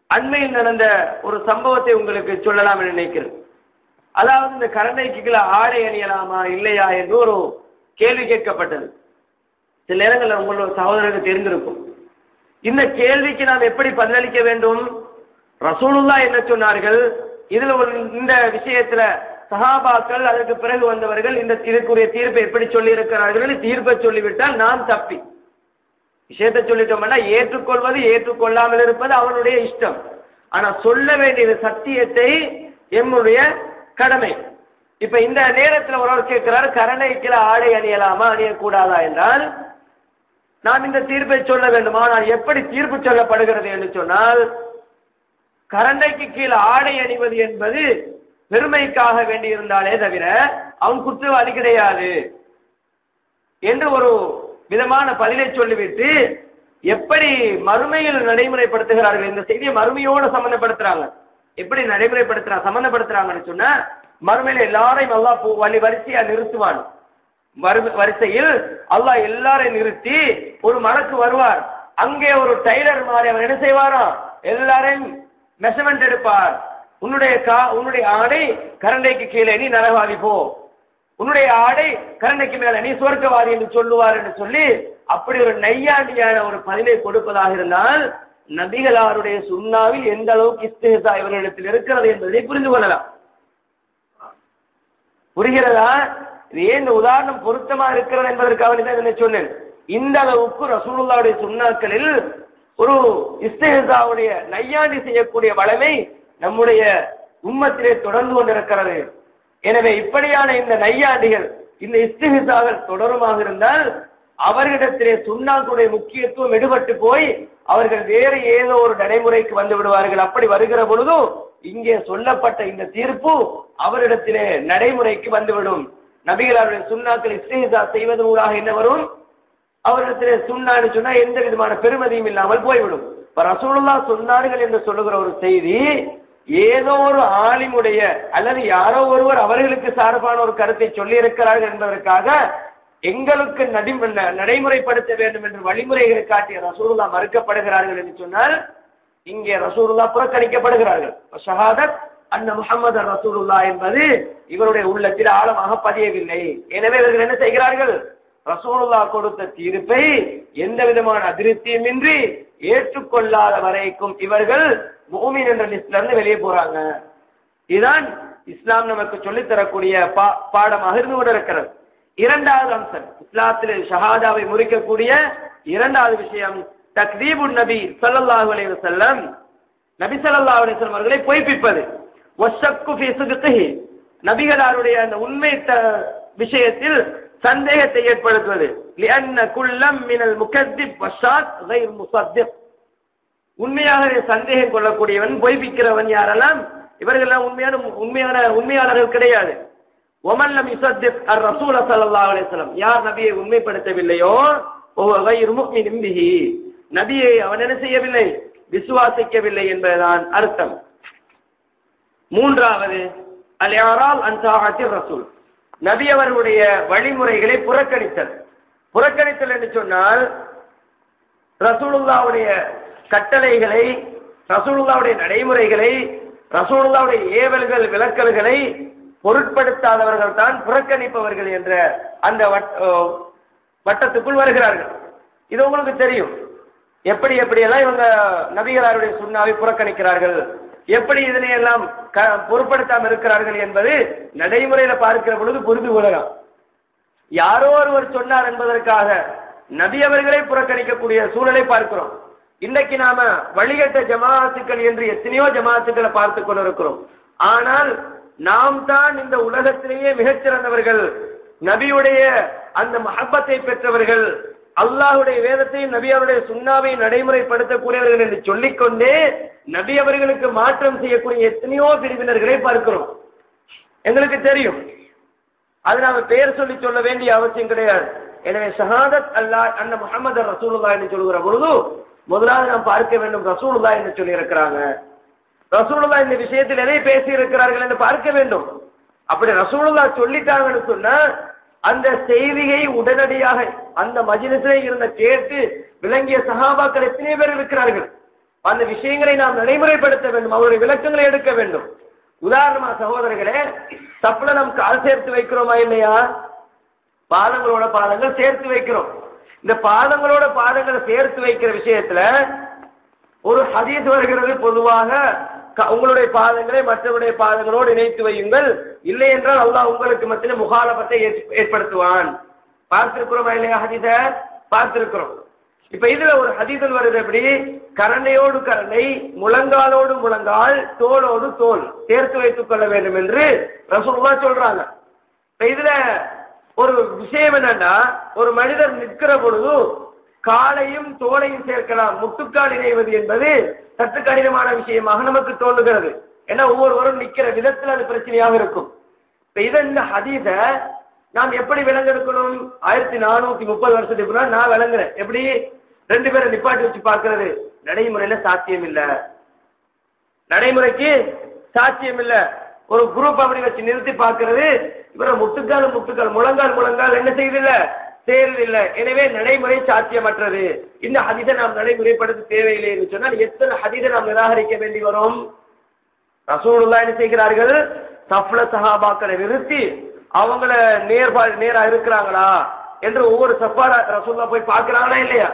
அண்மையில் நடந்த ஒரு சம்பவத்தை உங்களுக்கு சொல்லலாம் என்று நினைக்கிறேன். அதாவது இந்த கரண்டைக்கு கீழே ஆடை அணியலாமா இல்லையா என்று ஒரு கேள்வி கேட்கப்பட்டது. சில நேரங்களில் உங்களோட சகோதரருக்கு தெரிந்திருக்கும். இந்த கேள்விக்கு நாம் எப்படி பதிலளிக்க வேண்டும்? ரசூலுல்லாஹ் என்ன சொன்னார்கள், இதுல ஒரு இந்த விஷயத்துல சஹாபாக்கள் அதற்கு பிறகு வந்தவர்கள் இந்த இதற்குரிய தீர்ப்பை எப்படி சொல்லி இருக்கிறார்கள், தீர்ப்பை சொல்லிவிட்டால் நாம் தப்பி. விஷயத்தை சொல்லிட்டோம்னா ஏற்றுக்கொள்வது ஏற்றுக்கொள்ளாமல் இருப்பது அவனுடைய இஷ்டம். ஆனா சொல்ல வேண்டிய சத்தியத்தை எம்முடைய கடமை. இப்ப இந்த நேரத்தில் ஒருவர் கேட்கிறார், கரணைக்கில ஆடை அணியலாமா அணியக்கூடாதா என்றால் நாம் இந்த தீர்ப்பை சொல்ல வேண்டுமா? நான் எப்படி தீர்ப்பு சொல்லப்படுகிறது என்று சொன்னால், கரண்டைக்கு கீழே ஆடை அணிவது என்பது பெருமைக்காக வேண்டியிருந்தாலே தவிர அவன் குற்றவாளி கிடையாது என்று ஒரு விதமான பதிலை சொல்லிவிட்டு எப்படி மறுமையில் நடைமுறைப்படுத்துகிறார்கள் இந்த செய்தியை மறுமையோடு சம்பந்தப்படுத்துறாங்க. எப்படி சம்பந்தப்படுத்துறாங்கன்னு சொன்னா, மறுமையில எல்லாரையும் அல்லாஹ் வரிசையா நிறுத்துவான். வரிசையில் அல்லாஹ் எல்லாரையும் நிறுத்தி ஒரு மலக்கு வருவார். அங்கே ஒரு டைலர் மாதிரி அவர் என்ன செய்வாராம், எல்லாரையும் மெஷர்மெண்ட் எடுப்பார். உன்னுடைய ஆடை கரண்டைக்கு கீழே நீ நரகவாதி போ, உன்னுடைய ஆடை கரண்டைக்கு மேல நீ சுவர்க்கவாதி என்று சொல்லுவார் என்று சொல்லி அப்படி ஒரு நையாண்டியான ஒரு பதிலை கொடுப்பதாக இருந்தால் நபிகளாருடைய சுன்னாவில் எந்த அளவுக்கு இஸ்திஹ்ஸா இவர்களிடத்தில் இருக்கிறது என்பதை புரிந்து கொள்ளலாம். புரிகிறதா? இது ஏன் இந்த உதாரணம் பொருத்தமா இருக்கிறது என்பதற்காக இதனை சொன்னேன். இந்த அளவுக்கு ரசூலுல்லாஹ்வுடைய சுன்னாக்களில் ஒரு இஸ்திஹ்ஸாவுடைய நையாண்டி செய்யக்கூடிய வளமை நம்முடைய உம்மத்திலே தொடர்ந்து கொண்டிருக்கிறது. எனவே இப்படியான இந்த நையாண்டிகள் இந்த இஸ்திஹ்ஸாக்கள் தொடருமாக இருந்தால் அவர்களிடத்திலே சுன்னாக்களுடைய முக்கியத்துவம் எடுபட்டு போய் அவர்கள் வேறு ஏதோ ஒரு நடைமுறைக்கு வந்து விடுவார்கள். அப்படி வருகிற பொழுதும் இங்கே சொல்லப்பட்ட இந்த தீர்ப்பு அவரிடத்திலே நடைமுறைக்கு வந்துவிடும். நபிகளாருடைய சுன்னாக்கள் இஸ்திஹ்ஸா செய்வதனூடாக என்ன வரும்? அவரிடத்திலே சுன்னான்னு சொன்னா எந்த விதமான பெருமதியும் இல்லாமல் போய்விடும். இப்ப ரசூலுல்லாஹ் சொன்னார்கள் என்று சொல்லுகிற ஒரு செய்தி ஏதோ ஒரு ஆலிமுடைய அல்லது யாரோ ஒருவர் அவர்களுக்கு சார்பான ஒரு கருத்தை சொல்லி இருக்கிறார்கள் என்பதற்காக எங்களுக்கு நடைமுறைப்படுத்த வேண்டும் என்று வழிமுறைகளை காட்டிய ரசூலுல்லாஹ் மறுக்கப்படுகிறார்கள் என்று சொன்னால் இங்கே ரசூலுல்லாஹ் புறக்கணிக்கப்படுகிறார்கள். ஷஹாதத் அன்ன முஹம்மது ரசூலுல்லாஹ் என்பது இவருடைய உள்ளத்தில் ஆழமாக பதியவில்லை. எனவே இவர்கள் என்ன செய்கிறார்கள்? ரசூலுல்லாஹ் கொடுத்த தீர்ப்பை எந்த விதமான அதிருப்தியுமின்றி ஏற்றுக்கொள்ளாத வரைக்கும் இவர்கள் முஃமின் என்ற லிஸ்ட்ல இருந்து வெளியே போறாங்க. இதுதான் இஸ்லாம் நமக்கு சொல்லித் தரக்கூடிய பாடமாக இருந்து கொண்டிருக்கிறது. இரண்டாவது அம்சம், இஸ்லாத்தில் ஷஹாதாவை முறிக்கக்கூடிய இரண்டாவது விஷயம் தக்தீபுன் நபி ஸல்லல்லாஹு அலைஹி வஸல்லம், நபி ஸல்லல்லாஹு அலைஹி வஸல்லம் அவர்களை பொய்ப்பிப்பது. வஷ்ஷக்கு ஃபீ சித்கிஹி, நபிகளாருடைய அந்த உண்மை விஷயத்தில் சந்தேகத்தை ஏற்படுத்துவது. லிஅன்ன குல்லம் மினல் முகத்திப் வஷாத் கைர் முஸத்திக், உண்மையாக சந்தேகம் கொள்ளக்கூடியவன், பொய்ப்பிக்கிறவன் யாரெல்லாம்? இவர்களெல்லாம் உண்மையாளர்கள் கிடையாது. ஒமல்லம் யுஸத்திக் அர் ரசூல ஸல்லல்லாஹு அலைஹி வஸல்லம், யார் நபியை உண்மைப்படுத்தவில்லையோ நபியை அவன் என்ன செய்யவில்லை? விசுவாசிக்கவில்லை என்பதுதான் அர்த்தம். மூன்றாவது அல்-இஅரால் அன் தாஅத்திர் ரசூல், நபி அவர்களுடைய வழிமுறைகளை புறக்கணித்தல். புறக்கணித்தல் என்று சொன்னால் ரசூலுல்லாஹ்வுடைய கட்டளைகளை, ரசூலுல்லாஹ்வுடைய நடைமுறைகளை, ரசூலுல்லாஹ்வுடைய ஏவல்கள் விலக்கல்களை பொருட்படுத்தாதவர்கள் தான் புறக்கணிப்பவர்கள் என்ற அந்த வட்டத்துக்குள் வருகிறார்கள். இது உங்களுக்கு தெரியும். எப்படி எப்படியெல்லாம் இவங்க நபிகளாருடைய சுன்னாவை புறக்கணிக்கிறார்கள், எப்படி இதனை எல்லாம் பொருட்படுத்தாமல் இருக்கிறார்கள் என்பது நடைமுறையில பார்க்கிற பொழுது புரிந்து கொள்ளலாம். யாரோ ஒருவர் சொன்னார் என்பதற்காக நபி அவர்களை புறக்கணிக்கக்கூடிய சூழலை பார்க்கிறோம். இன்னைக்கு நாம வழிகட்ட ஜமாத்துக்கள் என்று எத்தனையோ ஜமாத்துக்களை பார்த்து கொண்டிருக்கிறோம். ஆனால் நாம் தான் இந்த உலகத்திலேயே மிகச்சிறந்தவர்கள், நபியுடைய அந்த மஹப்பத்தை பெற்றவர்கள், அல்லாஹுடைய வேதத்தையும் நபி அவருடைய சுன்னாவை நடைமுறைப்படுத்தக்கூடியவர்கள் என்று சொல்லிக்கொண்டே நபி அவர்களுக்கு மாற்றம் செய்யக்கூடிய எத்தனையோ பிரிவினர்களை பார்க்கிறோம். எங்களுக்கு தெரியும். அது நாம பெயர் சொல்லி சொல்ல வேண்டிய அவசியம் கிடையாது. எனவே ஷஹாதத் அல்லாஹ் அன்ன முஹம்மது ரசூலுல்லாஹ் என்று சொல்கிற பொழுது முதலாவது நாம் பார்க்க வேண்டும், ரசூலுல்லாஹ் என்று சொல்லி இருக்கிறாங்க. ரசூலுல்லாஹ் இந்த விஷயத்தில் எதை பேசி இருக்கிறார்கள் என்று பார்க்க வேண்டும். அப்படி ரசூலுல்லாஹ் சொல்லிட்டாங்கன்னு சொன்னா அந்த செய்தியை உடனடியாக அந்த மஜ்லிஸிலே இருந்த கேட்டு விளங்கிய சஹாபாக்கள் எத்தனை பேர் இருக்கிறார்கள். அந்த விஷயங்களை நாம் நடைமுறைப்படுத்த வேண்டும், அவருடைய விளக்கங்களை எடுக்க வேண்டும். உதாரணமா சகோதரர்களே, தப்புல நாம் கால் சேர்த்து வைக்கிறோமா இல்லையா? பாதங்களோட பாதங்கள் சேர்த்து வைக்கிறோம். இந்த பாதங்களோட பாதங்களை சேர்த்து வைக்கிற விஷயத்துல ஒரு ஹதீஸ் வருகிறது, பொதுவாக உங்களுடைய பாதங்களை மற்றவருடைய பாதங்களோடு இணைத்து வையுங்கள், இல்லை என்றால் அல்லாஹ் உங்களுக்கு மத்தியில முகாலபத்தை ஏற்படுத்துவான். பார்த்திருக்கிறோமா இல்லையா? ஹதீஸ பார்த்திருக்கிறோம். இப்ப இதுல ஒரு ஹதீஸில் வருது, எப்படி கரண்டையோடு கரண்டை, முழங்காலோடு முழங்கால், தோளோடு தோல் சேர்த்து வைத்துக் கொள்ள வேண்டும் என்று ரசூலுல்லாஹ் சொல்றாங்க. இப்ப இதுல ஒரு விஷயம் என்னன்னா, ஒரு மனிதர் நிற்கிற பொழுது காலையும் தோலையும் சேர்க்கலாம், முட்டுக்கால் இணைவது என்பது சற்று கடினமான விஷயமாக நமக்கு தோன்றுகிறது. ஏன்னா ஒவ்வொருவரும் நிக்கிற விதத்தில் அது பிரச்சனையாக இருக்கும். இப்ப இந்த ஹதீஸ நாம் எப்படி விளங்கெடுக்கணும்? 1430 வருஷத்துக்கு முன்னாடி நான் விளங்குறேன். எப்படி ரெண்டு பேரை நிப்பாட்டி வச்சு பார்க்கிறது நடைமுறையில சாத்தியம் இல்ல, நடைமுறைக்கு சாத்தியம் இல்ல. ஒரு குரூப் அப்படி வச்சு நிறுத்தி பார்க்கிறது, இவர முட்டுக்கால் முட்டுக்கால், முழங்கால் முழங்கால் என்ன செய்யதில்லை, தேர்வில்லை. எனவே நடைமுறை சாத்தியமற்றது. இந்த ஹதீஸை நாம் நடைமுறைப்படுத்த தேவையில்லை என்று சொன்னால் எத்தனை ஹதீஸை நாம் நிராகரிக்க வேண்டி வரும்? ரசூலுல்லாஹ் என்ன செய்கிறார்கள்? சஃப்ல சஹாபாக்களை நிறுத்தி அவங்கள நேரா இருக்கிறாங்களா என்று ஒவ்வொரு சஃபாரா ரசூலுல்லாஹ் போய் பார்க்கிறாங்களா இல்லையா?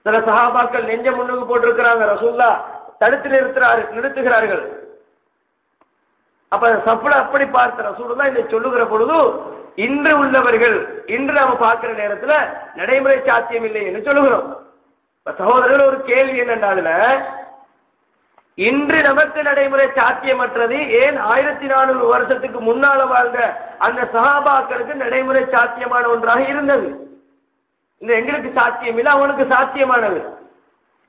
சில சஹாபாக்கள் நெஞ்ச முன்னுக்கு போட்டிருக்கிறாங்க, ரசூலுல்லாஹ் தடுத்து நிறுத்துகிறார்கள். அப்ப சஃப்ல அப்படி பார்த்த ரசூலுல்லாஹ் இதை சொல்லுகிற பொழுது இன்று உள்ளவர்கள், இன்று நாம பார்க்கிற நேரத்துல நடைமுறை சாத்தியம் இல்லை என்று சொல்லுகிறோம். சகோதரர்கள், ஒரு கேள்வி என்னென்றால, இன்று நமக்கு நடைமுறை சாத்தியமற்றது ஏன் 1400 வருஷத்துக்கு முன்னால வாழ்ந்த அந்த சஹாபாக்களுக்கு நடைமுறை சாத்தியமான ஒன்றாக இருந்தது? இந்த எங்களுக்கு சாத்தியம் இல்லை, அவனுக்கு சாத்தியமானது.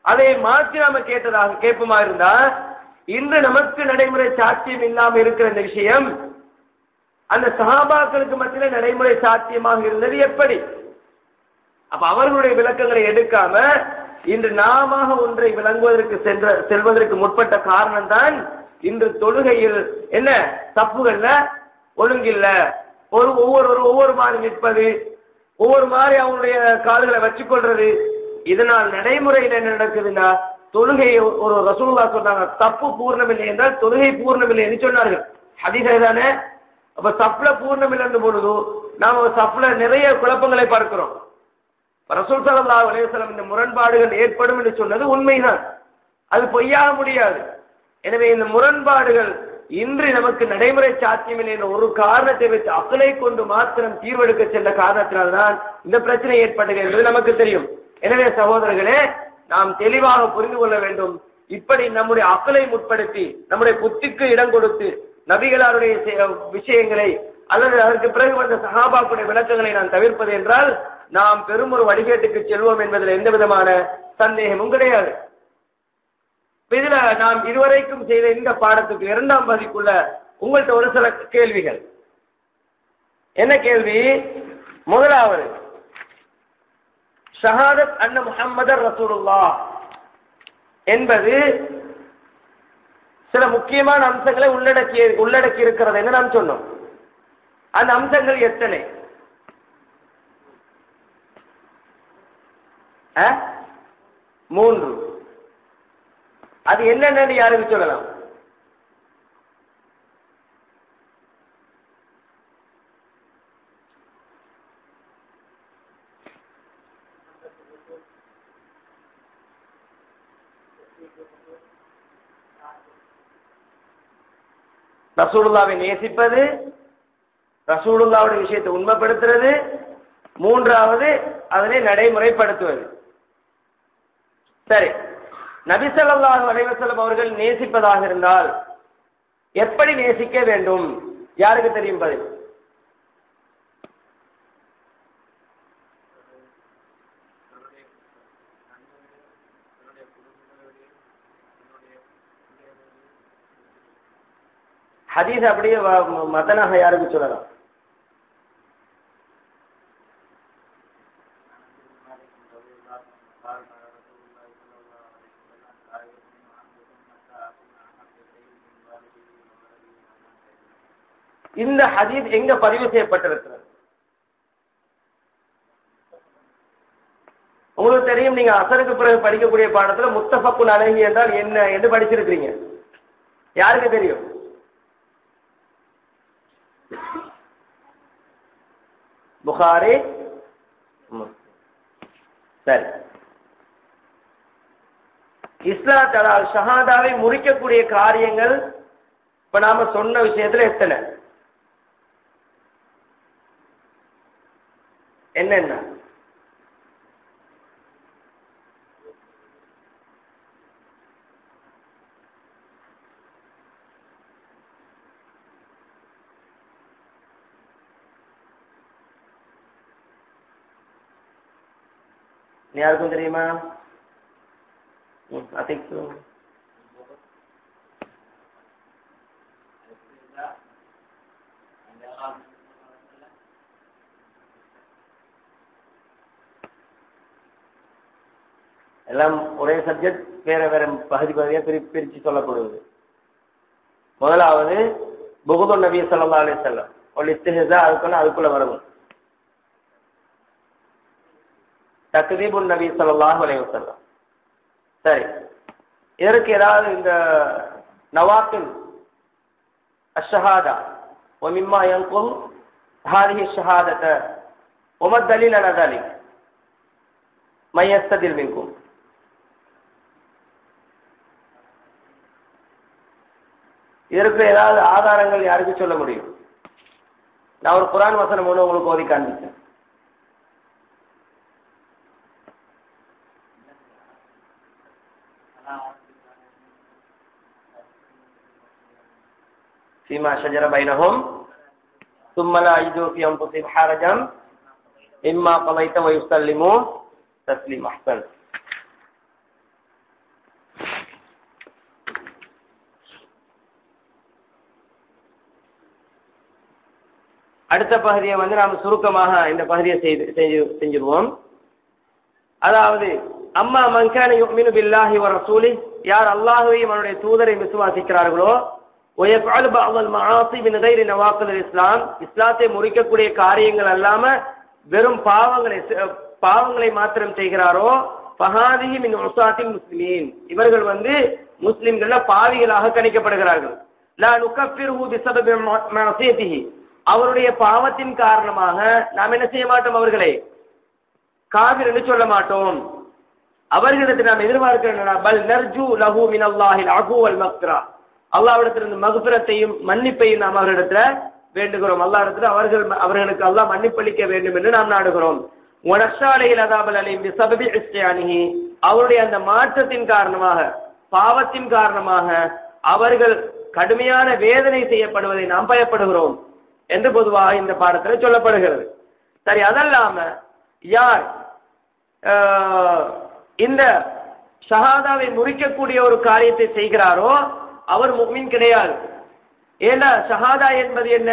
அதை மாற்றி நாம கேட்போமா இருந்தா, இன்று நமக்கு நடைமுறை சாத்தியம் இல்லாம இருக்கிற இந்த விஷயம் அந்த சஹாபாக்களுக்கு மத்தியில நடைமுறை சாத்தியமாக இருந்தது எப்படி? அப்ப அவர்களுடைய விளக்கங்களை எடுக்காம இன்று நாம ஒன்றை விளங்குவதற்கு செல்வதற்கு முற்பட்ட காரணம் தான் இன்று தொழுகையில் என்ன தப்புகள்ல ஒழுங்கில்ல, ஒவ்வொரு மாதிரி நிற்பது, ஒவ்வொரு மாதிரி அவங்களுடைய கால்களை வச்சுக்கொள்றது. இதனால் நடைமுறையில் என்ன நடக்குதுன்னா, தொழுகை ஒரு ரசூலுல்லாஹ் சொன்னாங்க, தப்பு பூர்ணமில்லை என்றால் தொழுகை பூர்ணமில்லை என்று சொன்னார்கள். ஹதீஸ் தானே? அப்ப சப்ல பூர்ணம் இல்லைன்ற பொழுது நாம சப்ல நிறைய குழப்பங்களை பார்க்கிறோம். ரசூல் ஸல்லல்லாஹு அலைஹி வஸல்லம் இந்த முரண்பாடுகள் ஏற்படும் என்று சொன்னது உண்மைதான், அது பொய்யாக முடியாது. எனவே இந்த முரண்பாடுகள் இன்று நமக்கு நடைமுறை சாத்தியமில்லை என்ற ஒரு காரணத்தை வைத்து அக்லை கொண்டு மாத்திரம் தீர்வெடுக்க சென்ற காரணத்தினால்தான் இந்த பிரச்சனை ஏற்பட்டது என்பது நமக்கு தெரியும். எனவே சகோதரர்களே, நாம் தெளிவாக புரிந்து கொள்ள வேண்டும். இப்படி நம்முடைய அக்லை முற்படுத்தி நம்முடைய புத்திக்கு இடம் கொடுத்து நபிகளாருடைய விஷயங்களை அல்லது அதற்கு பிறகு வந்த சஹாபாக்களுடைய விளக்கங்களை நான் தவிர்ப்பது என்றால் நாம் பெரும் ஒரு வழிகேட்டுக்கு செல்வோம் என்பதில் எந்த விதமான சந்தேகமும் கிடையாது. இதுல நாம் இதுவரைக்கும் செய்த இந்த பாடத்துக்கு 2ஆம் பகுதிக்குள்ள உங்கள்ட்ட ஒரு சில கேள்விகள். என்ன கேள்வி? முதலாவது, ஷஹாதத் அன்ன முஹம்மதர் ரசூலுல்லாஹ் என்பது சில முக்கியமான அம்சங்களை உள்ளடக்கி இருக்கிறது என்று நாம் சொன்னோம். அந்த அம்சங்கள் எத்தனை? 3. அது என்னன்னு யாருக்கு சொல்லலாம்? ரசூலுல்லாவை நேசிப்பது, ரசூலுல்லாவுடைய விஷயத்தை உண்மைப்படுத்துறது, 3வது அதனை நடைமுறைப்படுத்துவது. சரி, நபி ஸல்லல்லாஹு அலைஹி வஸல்லம் அவர்கள் நேசிப்பதாக இருந்தால் எப்படி நேசிக்க வேண்டும்? யாருக்கு தெரியும் பதில்? ஹதீஸ் அப்படியே மதனாக யாருக்கு சொல்லலாம்? இந்த ஹதீஸ் எங்க பதிவு செய்யப்பட்டிருக்கிறது? உங்களுக்கு தெரியும், நீங்க அசருக்கு பிறகு படிக்கக்கூடிய பாடத்துல முத்தஃபக்குன் அலைஹி என்றால் என்ன என்று படிச்சிருக்கிறீங்க. யாருக்கு தெரியும்? புகாரி. சரி, இஸ்லாத்தால் ஷஹாதாவை முறிக்கக்கூடிய காரியங்கள் இப்ப நாம சொன்ன விஷயத்துல எத்தனை? என்னென்ன? யாருக்கும் தெரியுமா? எல்லாம் ஒரே சப்ஜெக்ட், வேற வேற பகுதியாக பிரிச்சு சொல்லப்படுவது. முதலாவது புகுது நபி ஸல்லல்லாஹு அலைஹி வஸல்லம், ஒரு இஸ்திஹ்ஸா, அதுக்குள்ள வரணும். தக்தீபுன் நபி ஸல்லல்லாஹு அலைஹி வஸல்லம். சரி, இதற்கு ஏதாவது இந்த நவாக்கில் அஷ்ஷஹாதா வ மிம்மா யன்குல் ஹாதிஹி ஷஹாதத வ மா தலீல் அலா ذلك மை யஸ்ததில் மின்கும். இதற்கு ஏதாவது ஆதாரங்கள் யாருக்கு சொல்ல முடியும்? நான் ஒரு குர்ஆன் வசனம் ஒன்று உங்களுக்கு ஓதி காண்பிச்சேன். فيما شجر بينهم ثم لا يجدوا في أنفسهم حرجا مما قضيت ويسلموا تسليما. أحسن. அடுத்த பகுதியை நாம் சுருக்கமாக இந்த பகுதியை செஞ்சிருவோம். அதாவது, அம்மா மன் கான யுமினு பில்லாஹி வ ரசூலி, யார் அல்லாஹ்வையும் அவருடைய தூதரை விசுவாசிக்கிறார்களோ, ويفعل بعض المعاصي من غير نواقض الاسلام, இஸ்லாத்தை முறிக்கக்கூடிய காரியங்கள் அல்லாம வெறும் பாவங்களை மாத்திரம் செய்கிறாரோ, ஃபஹாதிஹி மின் உஸாத்தில் முஸ்லிமீன், இவர்கள் முஸ்லிம்கள பாவிகளாக கணிக்கப்படுகிறார்கள். லா நுகஃபிருஹு பிஸபபி மஅசியதிஹி, அவருடைய பாவத்தின் காரணமாக நாம் என்ன செய்ய மாட்டோம்? அவர்களை காஃபிர் என்று சொல்ல மாட்டோம். அவர்களிடத்தில் நாம் எதிர்பார்க்கிறோம், பல் நர்ஜு லஹு மினல்லாஹில் அஃபு வல் மக்ஃபிரா, அல்லாஹ்விடத்திலிருந்து மக்ஃபிரத்தையும் மன்னிப்பையும் நாம் அவர்களிடத்துல வேண்டுகிறோம். அல்லாஹ்விடத்தில் அவர்களுக்கு அல்லாஹ் மன்னிப்பளிக்க வேண்டும் என்று நாம் நாடுகிறோம். வனக்ஷா அலைஹில் அஸாபல் அலீம் பிஸபபி இஸ்தியானிஹி, அவருடைய அந்த மாற்றத்தின் காரணமாக, பாவத்தின் காரணமாக அவர்கள் கடுமையான வேதனை செய்யப்படுவதை நாம் பயப்படுகிறோம் என்று பொதுவாக இந்த பாடத்தில் சொல்லப்படுகிறது. சரி, அதல்லாம யார் இந்த ஷஹாதாவை முறிக்கக்கூடிய ஒரு காரியத்தை செய்கிறாரோ அவர் முஃமின் கிடையாது. ஏன்னா ஷஹாதா என்பது என்ன?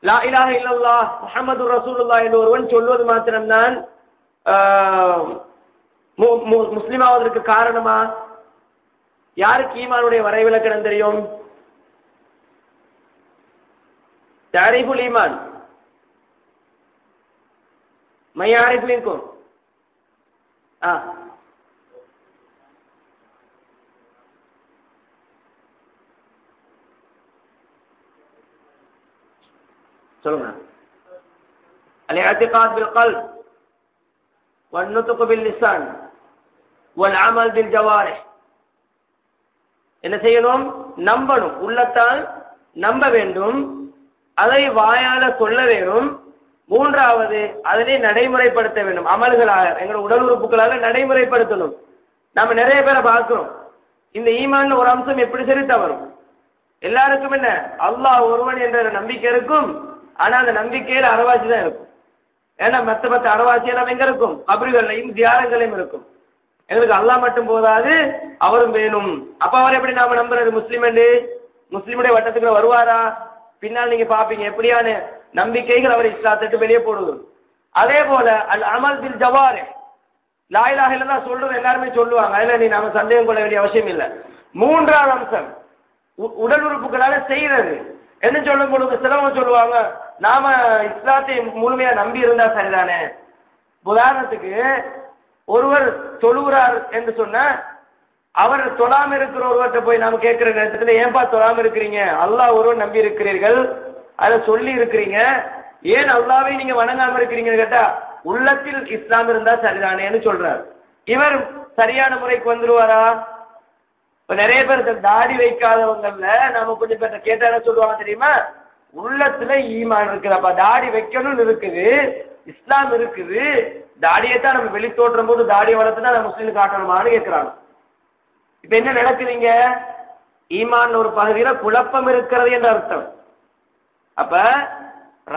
லா இலாஹ இல்லல்லாஹ் முஹம்மதுர் ரசூலுல்லாஹ் என்று ஒருவன் சொல்வது மாத்திரம்தான் முஸ்லிமாவதற்கு காரணமா? யாருக்கு ஈமானுடைய வரைவிலக்கணம் தெரியும்? தாரீஃபுல் ஈமான் மை யாரிஃப் மின்கும்? சொல்லுங்க. الاعتقاد بالقلب والنطق باللسان والعمل بالجوارح. என்ன செய்யணும்? நம்பணும், உள்ளத்தால் நம்ப வேண்டும், அதை வாயால சொல்ல வேண்டும். மூன்றாவது அதனை நடைமுறைப்படுத்த வேண்டும், அமல்களாக எங்களோட உடல் உறுப்புகளால நடைமுறைப்படுத்தணும். நாம நிறைய பேரை பார்க்கிறோம், இந்த ஈமான்ல ஒரு அம்சம் எப்படி சரி தவறும். எல்லாருக்கும் என்ன அல்லாஹ் ஒருவன் என்ற நம்பிக்கை இருக்கும், ஆனா அந்த நம்பிக்கையில அறவாசி தான் இருக்கும். ஏன்னா மத்த அறவாசி எல்லாம் எங்க இருக்கும்? கபறுகளையும் தியானங்களையும் இருக்கும். எங்களுக்கு அல்லாஹ் மட்டும் போதாது, அவரும் வேணும். அப்ப அவர் எப்படி நாம நம்புறது? முஸ்லிமுடைய வட்டத்துக்குள்ள வருவாரா? பின்னால் நீங்க பாப்பீங்க எப்படியான நம்பிக்கைகள் அவர் இஸ்லாத்துக்கு வெளியே போடுவது. அதே போல அல் அமல் பில் ஜவாரிஹ், லா இலாஹ இல்லல்லாஹ் சொல்றது எல்லாருமே சொல்லுவாங்க, அதுல நீ நாம சந்தேகம் கொள்ள வேண்டிய அவசியம் இல்லை. மூன்றாவது அம்சம் உடல் உறுப்புகளால செய்யறது. என்ன சொல்லும் பொழுது சிலவங்க சொல்லுவாங்க, நாம இஸ்லாத்தை முழுமையா நம்பி இருந்தா சரிதானே. உதாரணத்துக்கு ஒருவர் தொழுகிறார் என்று சொன்ன, அவர் தொழாம இருக்கிற ஒருவர்கிட்ட போய் நாம கேட்கிற நேரத்துல ஏன்பா தொழாம இருக்கிறீங்க? அல்லாஹ் ஒருவர் நம்பி இருக்கிறீர்கள், அதை சொல்லி இருக்கிறீங்க, ஏன் அல்லாவை நீங்க வணங்காம இருக்கிறீங்கன்னு கேட்டா உள்ளத்தில் இஸ்லாம் இருந்தா சரிதானேன்னு சொல்றார். இவர் சரியான முறைக்கு வந்துருவாரா? இப்ப நிறைய பேர் தாடி வைக்காதவங்கல்ல நாம கொஞ்சம் பேர் கேட்டா என்ன சொல்லுவாங்க தெரியுமா? உள்ளத்துல ஈமான் இருக்குதப்பா, தாடி வைக்கணும்னு இருக்குது, இஸ்லாம் இருக்குது, தாடியைத்தான் நம்ம வெளி தோற்றும் போது தாடியை வளர்த்துனா நம்ம முஸ்லீம் காட்டணுமான்னு கேட்கிறாங்க. இப்ப என்ன நடக்குதுங்க? ஈமான் ஒரு பகுதியில குழப்பம் இருக்கிறது என்ற அர்த்தம். அப்ப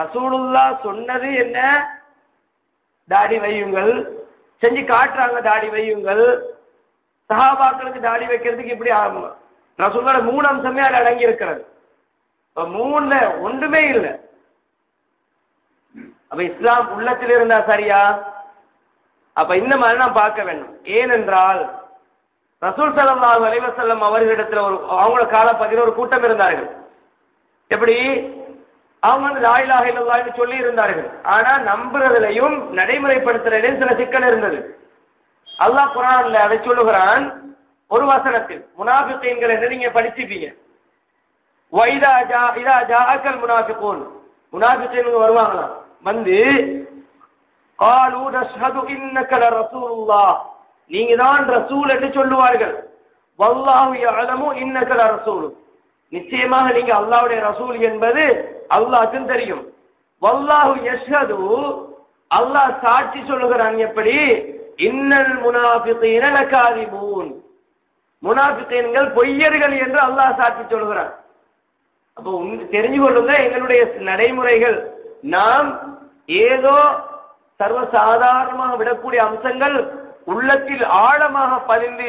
ரசூலுல்லாஹ் சொன்னது என்ன? தாடி வையுங்கள், செஞ்சு காட்டுறாங்க, தாடி வையுங்கள். சஹாபாக்களுக்கு தாடி வைக்கிறதுக்கு இப்படி ரசூலுல்லாஹ் 3 அம்சமே அது அடங்கி இருக்கிறது. இப்ப 3ல ஒன்றுமே இல்லை. அப்ப இஸ்லாம் உள்ளத்தில் இருந்தா சரியா? அப்ப இந்த மாதிரி நாம் பார்க்க வேண்டும். ஏனென்றால் ரசூல் ஸல்லல்லாஹு அலைஹி வஸல்லம் அவர்களிடத்துல அவங்களோட காலப்பகுதியில் ஒரு கூட்டம் இருந்தார்கள். எப்படி? அவங்க லா இலாஹ இல்லல்லாஹ்னு சொல்லி இருந்தார்கள், ஆனா நம்புறதுலையும் நடைமுறைப்படுத்துறதுலையும் சில சிக்கல் இருந்தது. அல்லாஹ் குர்ஆன்ல அதை சொல்லுகிறான் ஒரு வசனத்தில். முனாஃபிகீன்கள் என்று நீங்க படிச்சிப்பீங்க. வைதா ஜாஅக்கல் முனாஃபிகூன், முனாஃபிகீன்கள் வருவாங்களா, வந்து قالوا نشهد انك لرسول الله, நீங்க தான் ரசூல் என்று சொல்லுவார்கள். வல்லாஹு யஅலமு இன்னக லரசூல், நிச்சயமாக நீங்க அல்லாஹ்வுடைய ரசூல் என்பது அல்லாஹ்வுக்கு தெரியும். வல்லாஹு யஷ்ஹது, அல்லாஹ் சாட்சி சொல்லுகிறான். எப்படி? இன்னல் முனாஃபிகீன லகாதிபூன், முனாஃபிகீன்கள் பொய்யர்கள் என்று அல்லாஹ் சாட்சி சொல்லுகிறான். அப்போ தெரிஞ்சு கொள்ளுங்க, எங்களுடைய நடைமுறைகள் நாம் ஏதோ சர்வசாதாரணமாக விடக்கூடிய அம்சங்கள் உள்ளத்தில் ஆழமாக பதிந்து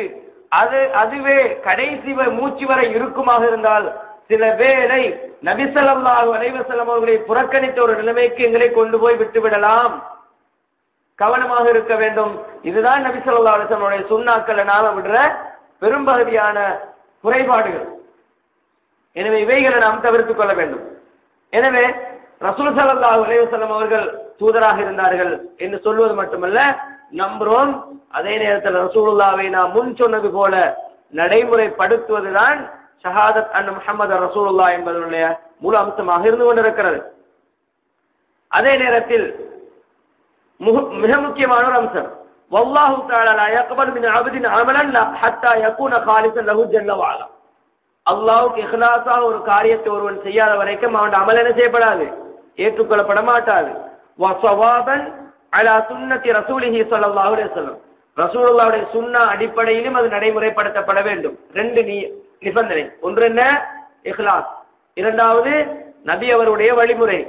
அதுவே கடைசி மூச்சு வரை இருக்குமாக இருந்தால் சில வேளை நபி ஸல்லல்லாஹு அலைஹி வஸல்லம் அவர்களை புறக்கணித்த ஒரு நிலைமைக்கு எங்களை கொண்டு போய் விட்டுவிடலாம். கவனமாக இருக்க வேண்டும். இதுதான் நபி ஸல்லல்லாஹு அலைஹி வஸல்லம் உடைய சுன்னாக்களை நாம விடுற பெரும்பகுதியான குறைபாடுகள். எனவே இவைகளை நாம் தவிர்த்துக் கொள்ள வேண்டும். எனவே ரசூல் ஸல்லல்லாஹு அலைஹி வஸல்லம் அவர்கள் தூதராக இருந்தார்கள் என்று சொல்வது மட்டுமல்ல, நம்புறோம். அதே நேரத்தில் ரசூலுல்லாஹ்வை நாம் முன் சொன்னது போல நடைமுறைப்படுத்துவதுதான் ஷஹாதத் அன் முஹம்மது ரசூலுல்லாஹ் என்பதனுடைய முழு அம்சமாக இருந்து கொண்டிருக்கிறது. அதே நேரத்தில் மிக முக்கியமான ஒரு அம்சம், வல்லாஹு தஆலா லா யக்பல் மின் அப்தின் அமலன் ஹத்தா யகூன காலிஸன் லஹு ஜல்ல வ அலா, அல்லாஹ்வுக்கு இக்லாஸா ஒரு காரியத்தை ஒருவன் செய்யாத வரைக்கும் அவன் அமல் என்ன செய்யப்படாது, ஏற்றுக்கொள்ளப்பட மாட்டாது. வ ஸவாபன் அலா சுன்னத்தி ரசூலிஹி ஸல்லல்லாஹு அலைஹி வஸல்லம், ரசூலுல்லாஹ்வுடைய சுன்னா அடிப்படையிலும் அது நடைமுறைப்படுத்தப்பட வேண்டும். 2 நிபந்தனை. ஒன்று என்ன? இக்லாஸ். இரண்டாவது நபி அவருடைய வழிமுறை.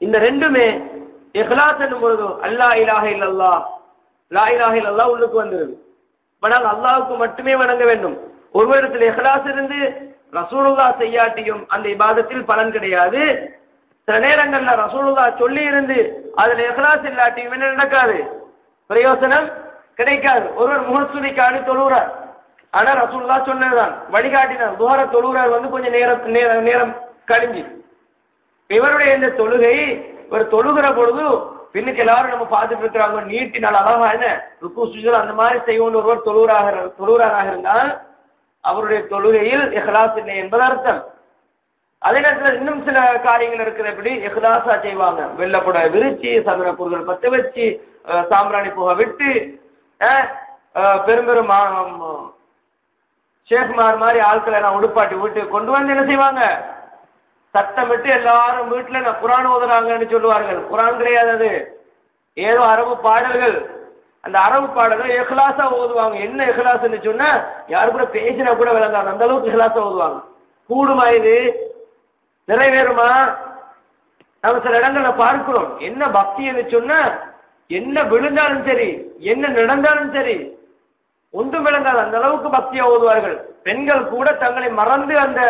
இந்த ரெண்டுமே இக்லாஸ் என்னும் பொழுது அல்லா இலாஹ இல்லல்லாஹ், லா இலாஹ இல்லல்லாஹ் உள்ளுக்கு வந்துருது. ஆனால் அல்லாஹ்வுக்கு மட்டுமே வணங்க வேண்டும். ஒருவரிடத்தில் இஹ்லாஸ் இருந்து ரசூலுல்லாஹ் செய்யாட்டியும் அந்த இபாதத்தில் பலன் கிடையாது. சில நேரங்கள்ல ரசூலுல்லாஹ் சொல்லி இருந்து அதுல இஹ்லாஸ் இல்லாட்டியும் என்ன நடக்காது, பிரயோசனம் கிடைக்காது. ஒருவர் முகஸ்துதிக்காண்டி தொழுகிறார், ஆனா ரசூலுல்லாஹ் சொன்னதுதான் வழிகாட்டினார். துஹர தொழுகிறார் கொஞ்சம் நேரம் கழிஞ்சு இவருடைய இந்த தொழுகை இவர் தொழுகிற பொழுது பின்னுக்கு எல்லாரும் நம்ம பார்த்துட்டு இருக்கிறாங்க, நீட்டினால் அழகா என்ன ருக்கு சுஜூத் அந்த மாதிரி செய்வோம் ஒருவர் தொழுகிறாராக இருந்தால் அவருடைய தொழுகையில் இஹ்லாஸ் இல்லை என்பது அர்த்தம். அதே நேரத்தில் இன்னும் சில காரியங்கள் இருக்கிறபடி இஹ்லாஸா செய்வாங்க. வெள்ளப்பட விரிச்சு, சதுர பொருள்கள் பத்த வச்சு, சாம்பிராணி புகை விட்டு, பெரும் ஷேக்மார் மாதிரி ஆட்களை நான் உடுப்பாட்டி வீட்டுக்கு கொண்டு வந்து என்ன செய்வாங்க, சத்தமிட்டு எல்லாரும் வீட்டுல நான் குரான் ஓதுறாங்கன்னு சொல்லுவார்கள். குரான் கிடையாது, அது ஏதோ அரபு பாடல்கள். அந்த அரபு பாடல்கள் இஹ்லாஸா ஓதுவாங்க. என்ன இஹ்லாஸ்ன்னு சொன்னா யாரு கூட பேசினா கூட விளங்காது, அந்த அளவுக்கு இஹ்லாஸா ஓதுவாங்க. கூடுமா இது, நிறைவேறுமா? நம்ம சில இடங்கள்ல பார்க்கிறோம். என்ன பக்தின்னு சொன்னா என்ன விழுந்தாலும் சரி, என்ன நடந்தாலும் சரி ஒன்றும் விளங்காது, அந்த அளவுக்கு பக்தியா ஓதுவார்கள். பெண்கள் கூட தங்களை மறந்து அந்த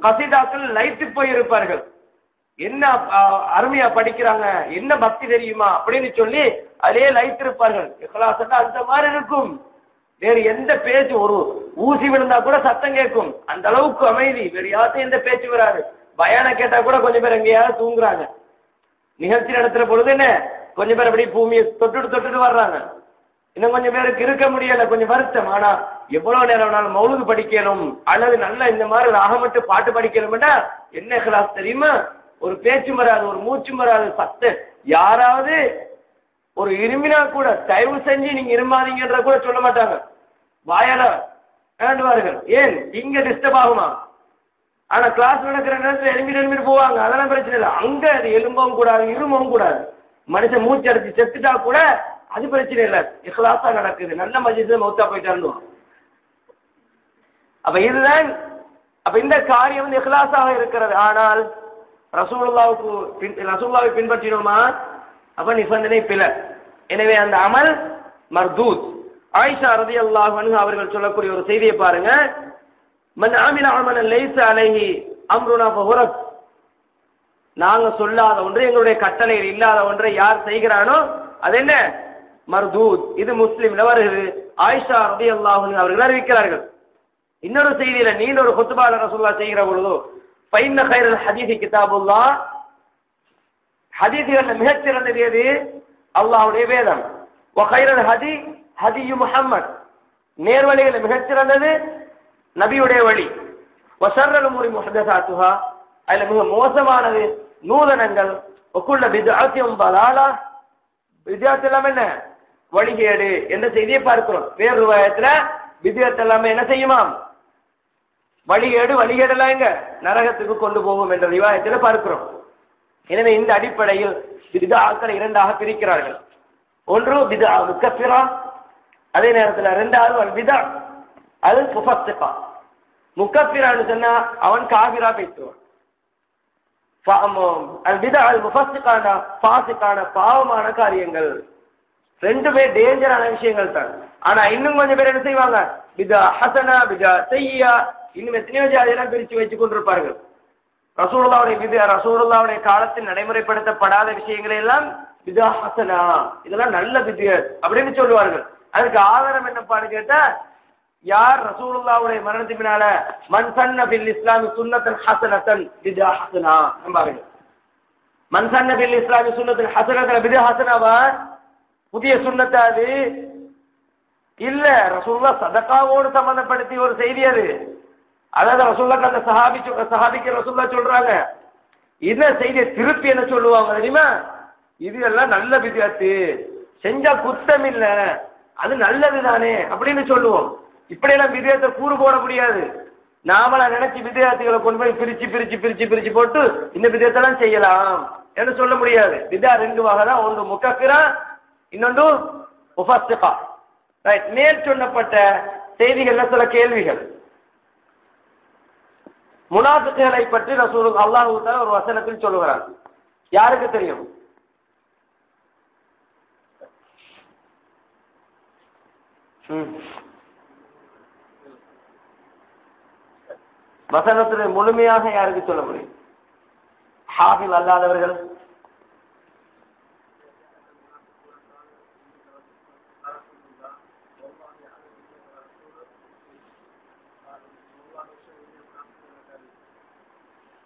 கசீதாக்கள் லைட்டு போய் இருப்பார்கள். என்ன அருமையா படிக்கிறாங்க, என்ன பக்தி தெரியுமா அப்படின்னு சொல்லி அதே லைட் இருப்பார்கள். இஹ்லாஸ் அந்த மாதிரி இருக்கும். வேறு எந்த பேச்சு, ஒரு ஊசி விழுந்தா கூட சத்தம் கேட்கும், அந்த அளவுக்கு அமைதி. வேறு யாருக்கும் எந்த பேச்சு வராது. பயான கேட்டா கூட கொஞ்சம் பேர் எங்கேயாவது தூங்குறாங்க. நிகழ்ச்சி நடத்துற பொழுது என்ன கொஞ்சம் பேர் அப்படி பூமியை தொட்டுட்டு வர்றாங்க. இன்னும் கொஞ்சம் பேருக்கு இருக்க முடியல, கொஞ்சம் வருத்தம். ஆனா எவ்வளவு நேரம் வேணாலும் மௌலுது படிக்கணும் அல்லது நல்ல இந்த மாதிரி ராகமட்டு பாட்டு படிக்கணும்னா என்ன இஹ்லாஸ் தெரியுமா? ஒரு பேச்சும் வராது, ஒரு மூச்சும் வராது, சத்த யாராவது ஒரு இருமினா கூட தயவு செஞ்சு நீங்க இருமாதீங்கன்ற கூட சொல்ல மாட்டாங்க. வாயால வேண்டுவார்கள். ஏன் இங்க டிஸ்டர்ப் ஆகுமா? ஆனா கிளாஸ் நடக்கிற நேரத்தில் எழும்பிட்டு போவாங்க, அதெல்லாம் பிரச்சனை இல்லை. அங்க அது எலும்பவும் கூடாது, இருமவும் கூடாது. மனுஷன் மூச்சு அடிச்சு செத்துட்டா கூட அது பிரச்சனை இல்லை, இஹ்லாஸா நடக்குது. நல்ல மஜ்லிஸ்ல மௌத்தா போயிட்டாரு. இதுதான் இந்த காரியம் இஹ்லாஸாக இருக்கிறது. ஆனால் ரசூலுல்லாஹ்வை பின்பற்றினோமா அப்ப நிபந்தனை பிழை. எனவே அந்த அமல் மர்தூத். ஆயிஷா ரலியல்லாஹு அன்ஹா அவர்கள் சொல்லக்கூடிய ஒரு செய்தியை பாருங்க. மன் ஆமில அமலன் லைஸ அலைஹி அம்ருனா ஃபஹுரத். நாங்க சொல்லாத ஒன்று, எங்களுடைய கட்டளையில் இல்லாத ஒன்றை யார் செய்கிறானோ அது என்ன, மர்தூத். இது முஸ்லிம்ல வருகிறது. ஆயிஷா ரலியல்லாஹு அன்ஹா அவர்கள் அறிவிக்கிறார்கள். இன்னொரு செய்தியில நீண்ட ஒரு குத்பால ரசூலுல்லாஹ் செய்கிற பொழுது ஃபைன்ன கைரல் ஹதீஸி கிதாபுல்லாஹ், ஹதீஸ்கள்ல மிகச் சிறந்தது எது? அல்லாஹ்வுடைய வேதம். வ கைரல் ஹதி ஹதியு முஹம்மத், நேர்வழிகளை மிகச் சிறந்தது நபியுடைய வழி. வ ஷர்ரல் உமூரி முஹ்தஸாத்துஹா, அதுல மிக மோசமானது நூதனங்கள். வ குல்ல பித்அத்தின் ضلاலா, பித்அத் எல்லாம் என்ன, வழிகேடு என்ற செய்தியை பார்க்கிறோம். வேறு ரிவாயத்துல பித்அத் எல்லாம் என்ன செய்யுமாம், வழிகேடெல்லாம் எங்க, நரகத்துக்கு கொண்டு போகும் என்ற ரிவாயத்துல பார்க்கிறோம். எனவே இந்த அடிப்படையில் பித்ஆக்களை இரண்டாக பிரிக்கிறார்கள். ஒன்று பித்ஆ முக்கஃபிரா, அதே நேரத்தில் இரண்டாவது அல் பித்ஆ அது முஃபஸ்ஸிகா. முக்கஃபிரான்னு சொன்னா அவன் காபிரா பேசுவான். அல் பித்ஆ அல் முஃபஸ்ஸிகான ஃபாஸிகான பாவமான காரியங்கள். ரெண்டுமே டேஞ்சரான விஷயங்கள் தான். ஆனா இன்னும் கொஞ்சம் பேர் என்ன செய்வாங்க, பித்ஆ ஹஸனா, பித்ஆ ஸய்யிஆ, இன்னும் எத்தனையோ ஜாதியெல்லாம் பிரிச்சு வச்சு கொண்டிருப்பார்கள். ரசூலுல்லாஹ்வுடைய காலத்தில் நடைமுறைப்படுத்தப்படாத விஷயங்களை எல்லாம் பித்ஆ ஹஸனா, இதெல்லாம் நல்ல பித்அத் அப்படின்னு சொல்லுவார்கள். அதுக்கு ஆதாரம் என்னப்பான்னு கேட்டா, யார் ரசூலுல்லாஹ்வுடைய மரணத்துக்கு பின்னால மன் சன்ன பில் இஸ்லாமி சுன்னத்தன் ஹஸனத்தன் பித்ஆ ஹஸனா என்பார்கள். மன் சன்ன பில் இஸ்லாமி சுன்னத்தன் ஹஸனத்தன் பித்ஆ ஹஸனாவா, புதிய சுன்னத்தா அது இல்ல. ரசூலுல்லாஹ் சதகாவோடு சம்பந்தப்படுத்தி ஒரு செய்தி அது. அதாவது ரசூலுல்லாஹ் அந்த சஹாபிக்கு ரசூலுல்லாஹ் சொல்றாங்க, இந்த செய்தியை திருப்பி என்ன சொல்லுவாங்க தெரியுமா, இது எல்லாம் நல்ல பித்அத்து, செஞ்சா குத்தம் இல்ல, அது நல்லது தானே அப்படின்னு சொல்லுவோம். இப்படி எல்லாம் பித்அத்தை கூறு போட முடியாது. நாமளா நினைச்சு பித்அத்துகளை கொண்டு போய் பிரிச்சு போட்டு இந்த பித்அத்தெல்லாம் செய்யலாம் என்று சொல்ல முடியாது. பித்ஆ ரெண்டு வகை தான், ஒன்று முக்கஃபிரா, இன்னொன்று முஃபஸ்ஸிகா. ரைட். மேல் சொன்னப்பட்ட செய்திகள்ல சில கேள்விகள். முனாஃபிக்குகளை பற்றி ரசூலுல்லாஹ் அல்லாஹ் ஒரு வசனத்தில் சொல்லுகிறார். யாருக்கு தெரியும்? வசனத்துடைய முழுமையாக யாருக்கு சொல்ல முடியும்? ஹாஃபில் அல்லாதவர்கள்.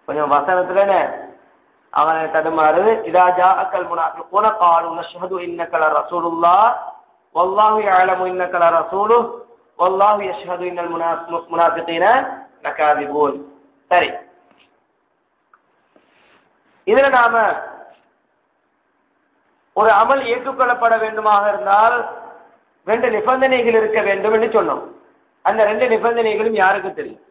கொஞ்சம் வசனத்துல அவனை தடுமாறுது. இதா ஜாஅக்கல் முனாஃபிகூன காலூ நஷ்ஹது இன்னக லரசூலுல்லாஹ் வல்லாஹு யஅலமு இன்னக லரசூலுஹு வல்லாஹு யஷ்ஹது இன்னல் முனாஃபிகீன லகாதிபூன். சரி, இதுல நாம ஒரு அமல் ஏற்றுக்கொள்ளப்பட வேண்டுமாக இருந்தால் 2 நிபந்தனைகள் இருக்க வேண்டும் என்று சொன்னோம். அந்த 2 நிபந்தனைகளும் யாருக்கு தெரியும்?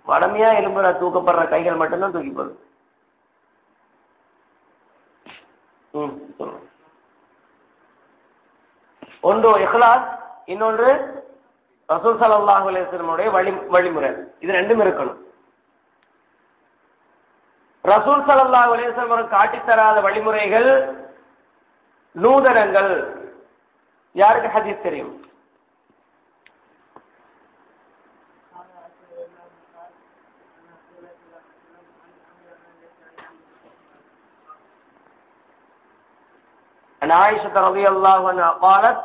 வடமையா எலும்புல தூக்கப்படுற கைகள் மட்டும்தான் தூக்கி போடுது. ஒன்று இஹ்லாஸ், இன்னொன்று ரசூல் ஸல்லல்லாஹு அலைஹி வஸல்லம் வழிமுறை. இது 2ம் இருக்கணும். ரசூல் ஸல்லல்லாஹு அலைஹி வஸல்லம் காட்டித்தராத வழிமுறைகள், நூதனங்கள் யாருக்கு ஹதீஸ் தெரியும்? عائشة رضي الله عنها قالت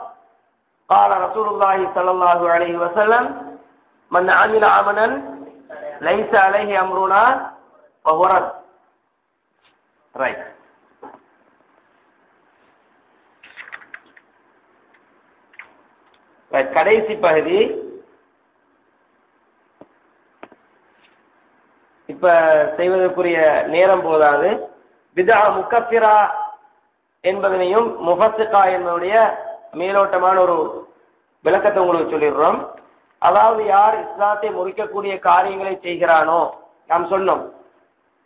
قال رسول الله صلى الله عليه وسلم من عمل عملا ليس عليه أمرنا فهو رد. right. கடைசி பகுதி. இப்ப செய்வதற்குரிய நேரம் போதாது. பிதா முக்கஃபிரா என்பதனையும் முஃபஸ்ஸிகா என்பதுடைய மேலோட்டமான ஒரு விளக்கத்தை உங்களுக்கு சொல்லிடுறோம். அதாவது யார் இஸ்லாத்தை முறிக்கக்கூடிய காரியங்களை செய்கிறானோ, நாம் சொன்னோம்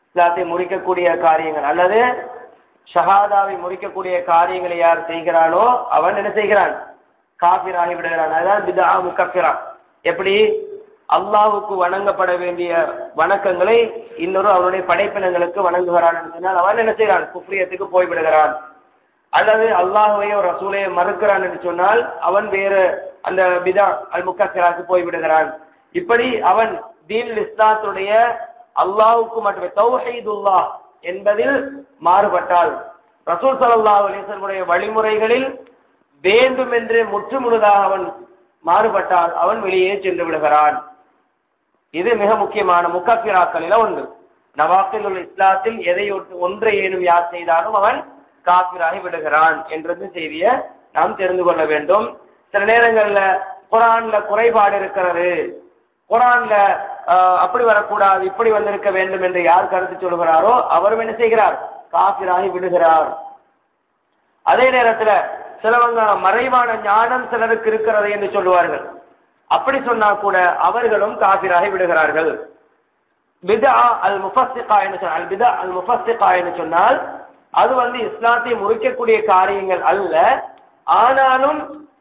இஸ்லாத்தை முறிக்கக்கூடிய காரியங்கள் அல்லது ஷஹாதாவை முறிக்கக்கூடிய காரியங்களை யார் செய்கிறானோ அவன் என்ன செய்கிறான்? காஃபிராகி விடுகிறான். அதான் பிதா முக்கஃபிரா. எப்படி அல்லாஹ்வுக்கு வணங்கப்பட வேண்டிய வணக்கங்களை இன்னொரு அவனுடைய படைப்பினங்களுக்கு வணங்குகிறான் சொன்னால் அவன் என்ன செய்கிறான்? குஃப்ரியத்துக்கு போய்விடுகிறான். அல்லது அல்லாஹ்வையோ ரசூலையோ மறுக்கிறான் என்று சொன்னால் அவன் வேறு அந்த பிதா அல் முக்கஃபிராக்கு போய்விடுகிறான். இப்படி அவன் தீன் இஸ்லாத்துடைய அல்லாஹ்வுக்கு மட்டுமே தௌஹீதுல்லாஹ் என்பதில் மாறுபட்டால், ரசூல் ஸல்லல்லாஹு அலைஹி வஸல்லம் வழிமுறைகளில் வேண்டுமென்று முற்றுமுழுதாக அவன் மாறுபட்டால் அவன் வெளியே சென்று விடுகிறான். இது மிக முக்கியமான முக்கஃபிராக்களில ஒன்று. நவாக்கிலுல் இஸ்லாத்தில் எதை ஒன்றை ஏனும் யார் செய்தாலும் அவன் காஃபிராகி விடுகிறான் என்ற செய்தியை நாம் தெரிந்து கொள்ள வேண்டும். சில நேரங்கள்ல குர்ஆன்ல குறைபாடு இருக்கிறது, குர்ஆன்ல அப்படி வரக்கூடாது இப்படி வந்திருக்க வேண்டும் என்று யார் கருத்து சொல்கிறாரோ அவரும் என்ன செய்கிறார்? காஃபிராகி விடுகிறார். அதே நேரத்துல சிலவங்க மறைவான ஞானம் சிலருக்கு இருக்கிறது என்று சொல்லுவார்கள். அப்படி சொன்னா கூட அவர்களும் காஃபிராகி விடுகிறார்கள். பிதா அல் முஃபஸ்ஸிகா என்று சொன்னால் பிதா அல் முஃபஸ்ஸிகா என்று சொன்னால் அது இஸ்லாத்தை முறிக்கக்கூடிய காரியங்கள் அல்ல. ஆனாலும்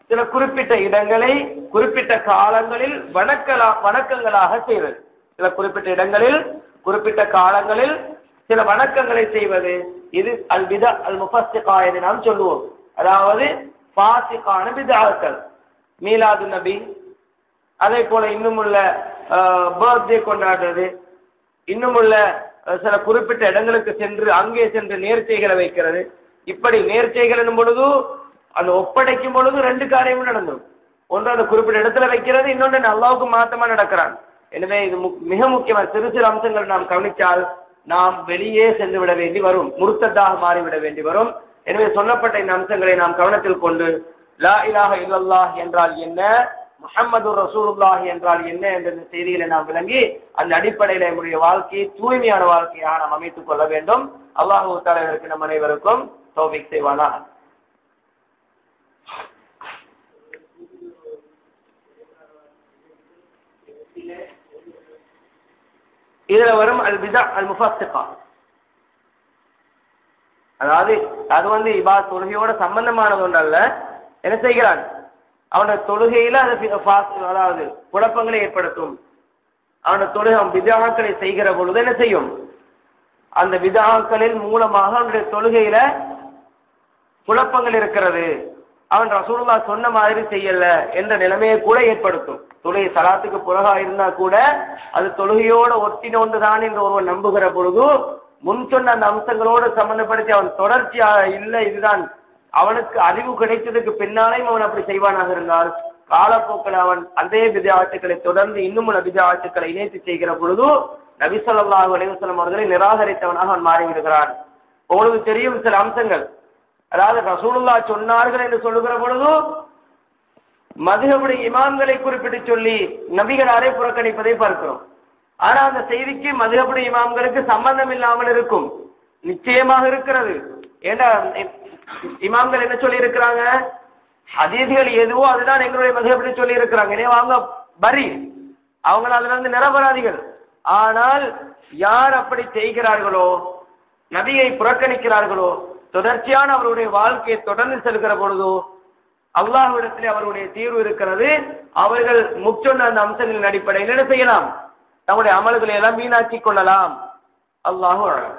சில குறிப்பிட்ட இடங்களை குறிப்பிட்ட காலங்களில் வணக்கங்களாக செய்வது, சில குறிப்பிட்ட இடங்களில் குறிப்பிட்ட காலங்களில் சில வணக்கங்களை செய்வது, இது அல் பிதா அல் முஃபஸ்ஸிகா என்று நாம் சொல்லுவோம். அதாவது ஃபாசிகான பித்ஆக்கள், மீலாது நபி, அதே போல இன்னும் உள்ள பர்த்டே கொண்டாடுறது, இன்னும் உள்ள சில குறிப்பிட்ட இடங்களுக்கு சென்று அங்கே சென்று நேர்ச்சைகளை வைக்கிறது. இப்படி நேர்ச்சைகள் என்னும் பொழுது அந்த ஒப்படைக்கும் பொழுது 2 காரியமும் நடந்துடும். ஒன்று அந்த குறிப்பிட்ட இடத்துல வைக்கிறது, இன்னொன்று அல்லாஹ்வுக்கு மாத்தமா நடக்கிறான். எனவே இது மிக முக்கியமான சிறு சிறு அம்சங்கள் நாம் கவனித்தால் நாம் வெளியே சென்று விட வேண்டி வரும், முர்த்ததாக மாறிவிட வேண்டி வரும். எனவே சொல்லப்பட்ட இந்த அம்சங்களை நாம் கவனத்தில் கொண்டு லா இலாஹ இல்லல்லாஹ் என்றால் என்ன, முஹம்மது ரசூலுல்லாஹ் என்றால் என்ன என்ற செய்திகளை நாம் விளங்கி அந்த அடிப்படையில் நம்முடைய வாழ்க்கையை தூய்மையான வாழ்க்கையாக நாம் அமைத்துக் கொள்ள வேண்டும். அல்லாஹ் தஆலா நம் அனைவருக்கும் தௌஃபீக் செய்வானாக. இதுல வரும் அல் பிதா அல் முஃபஸ்ஸிகா, அதாவது அது இபாத் தொழுகையோட சம்பந்தமானது ஒன்றல்ல. என்ன செய்கிறான்? அவனோட தொழுகையில அதாவது குழப்பங்களை ஏற்படுத்தும். அவனோட தொழுகை பிதஆக்களை செய்கிற பொழுது என்ன செய்யும்? அந்த பிதஆக்களின் மூலமாக அவனுடைய தொழுகையில குழப்பங்கள் இருக்கிறது, அவன் ரசூலுல்லாஹ் சொன்ன மாதிரி செய்யல என்ற நிலைமையை கூட ஏற்படுத்தும். தொழுகை சலாத்துக்கு புறகா இருந்தா கூட அது தொழுகையோட ஒட்டினொன்றுதான் என்று ஒருவன் நம்புகிற பொழுது முன் சொன்ன அந்த அம்சங்களோடு சம்பந்தப்படுத்தி அவன் தொடர்ச்சியாக இல்லை, இதுதான் அவனுக்கு அறிவு கிடைத்ததுக்கு பின்னாலேயும் அவன் அப்படி செய்வானாக இருந்தால் காலப்போக்கில் அவன் அதே பித்ஆத்துக்களை தொடர்ந்து இன்னும் உள்ள பித்ஆத்துக்களை இணைத்து செய்கிற பொழுது நபி ஸல்லல்லாஹு அலைஹி வஸல்லம் அவர்களை நிராகரித்தவனாக அவன் மாறிவிடுகிறான். உங்களுக்கு தெரியும் சில அம்சங்கள், அதாவது ரசூலுல்லாஹ் சொன்னார்கள் என்று சொல்லுகிற பொழுது மதுஹபுடைய இமாம்களை குறிப்பிட்டு சொல்லி நபிகளாரை புறக்கணிப்பதை பார்க்கிறோம். ஆனா அந்த செய்திக்கு மதுஹபுடைய இமாம்களுக்கு சம்பந்தம் இல்லாமல் இருக்கும், நிச்சயமாக இருக்கிறது. ஏன்னா இமாம்கள் என்ன சொல்லி இருக்கிறாங்க, ஹதீஸ்கள் எதுவோ அதுதான் எங்களுடைய மதுஹபுடைய சொல்லி இருக்கிறாங்க, எனவே அவங்க பரி, அவங்க அதுல இருந்து நிரபராதிகள். ஆனால் யார் அப்படி செய்கிறார்களோ, நபியை புறக்கணிக்கிறார்களோ, தொடர்ச்சியான அவருடைய வாழ்க்கையை தொடர்ந்து செல்கிற பொழுதோ அல்லாஹ்விடத்திலே அவருடைய தீர்வு இருக்கிறது. அவர்கள் முச்சொன்ன அந்த அம்சங்களின் அடிப்படையில் என்ன செய்யலாம், நம்முடைய அமல்களை எல்லாம் வீணாக்கிக் கொள்ளலாம். அல்லாஹு அலம்.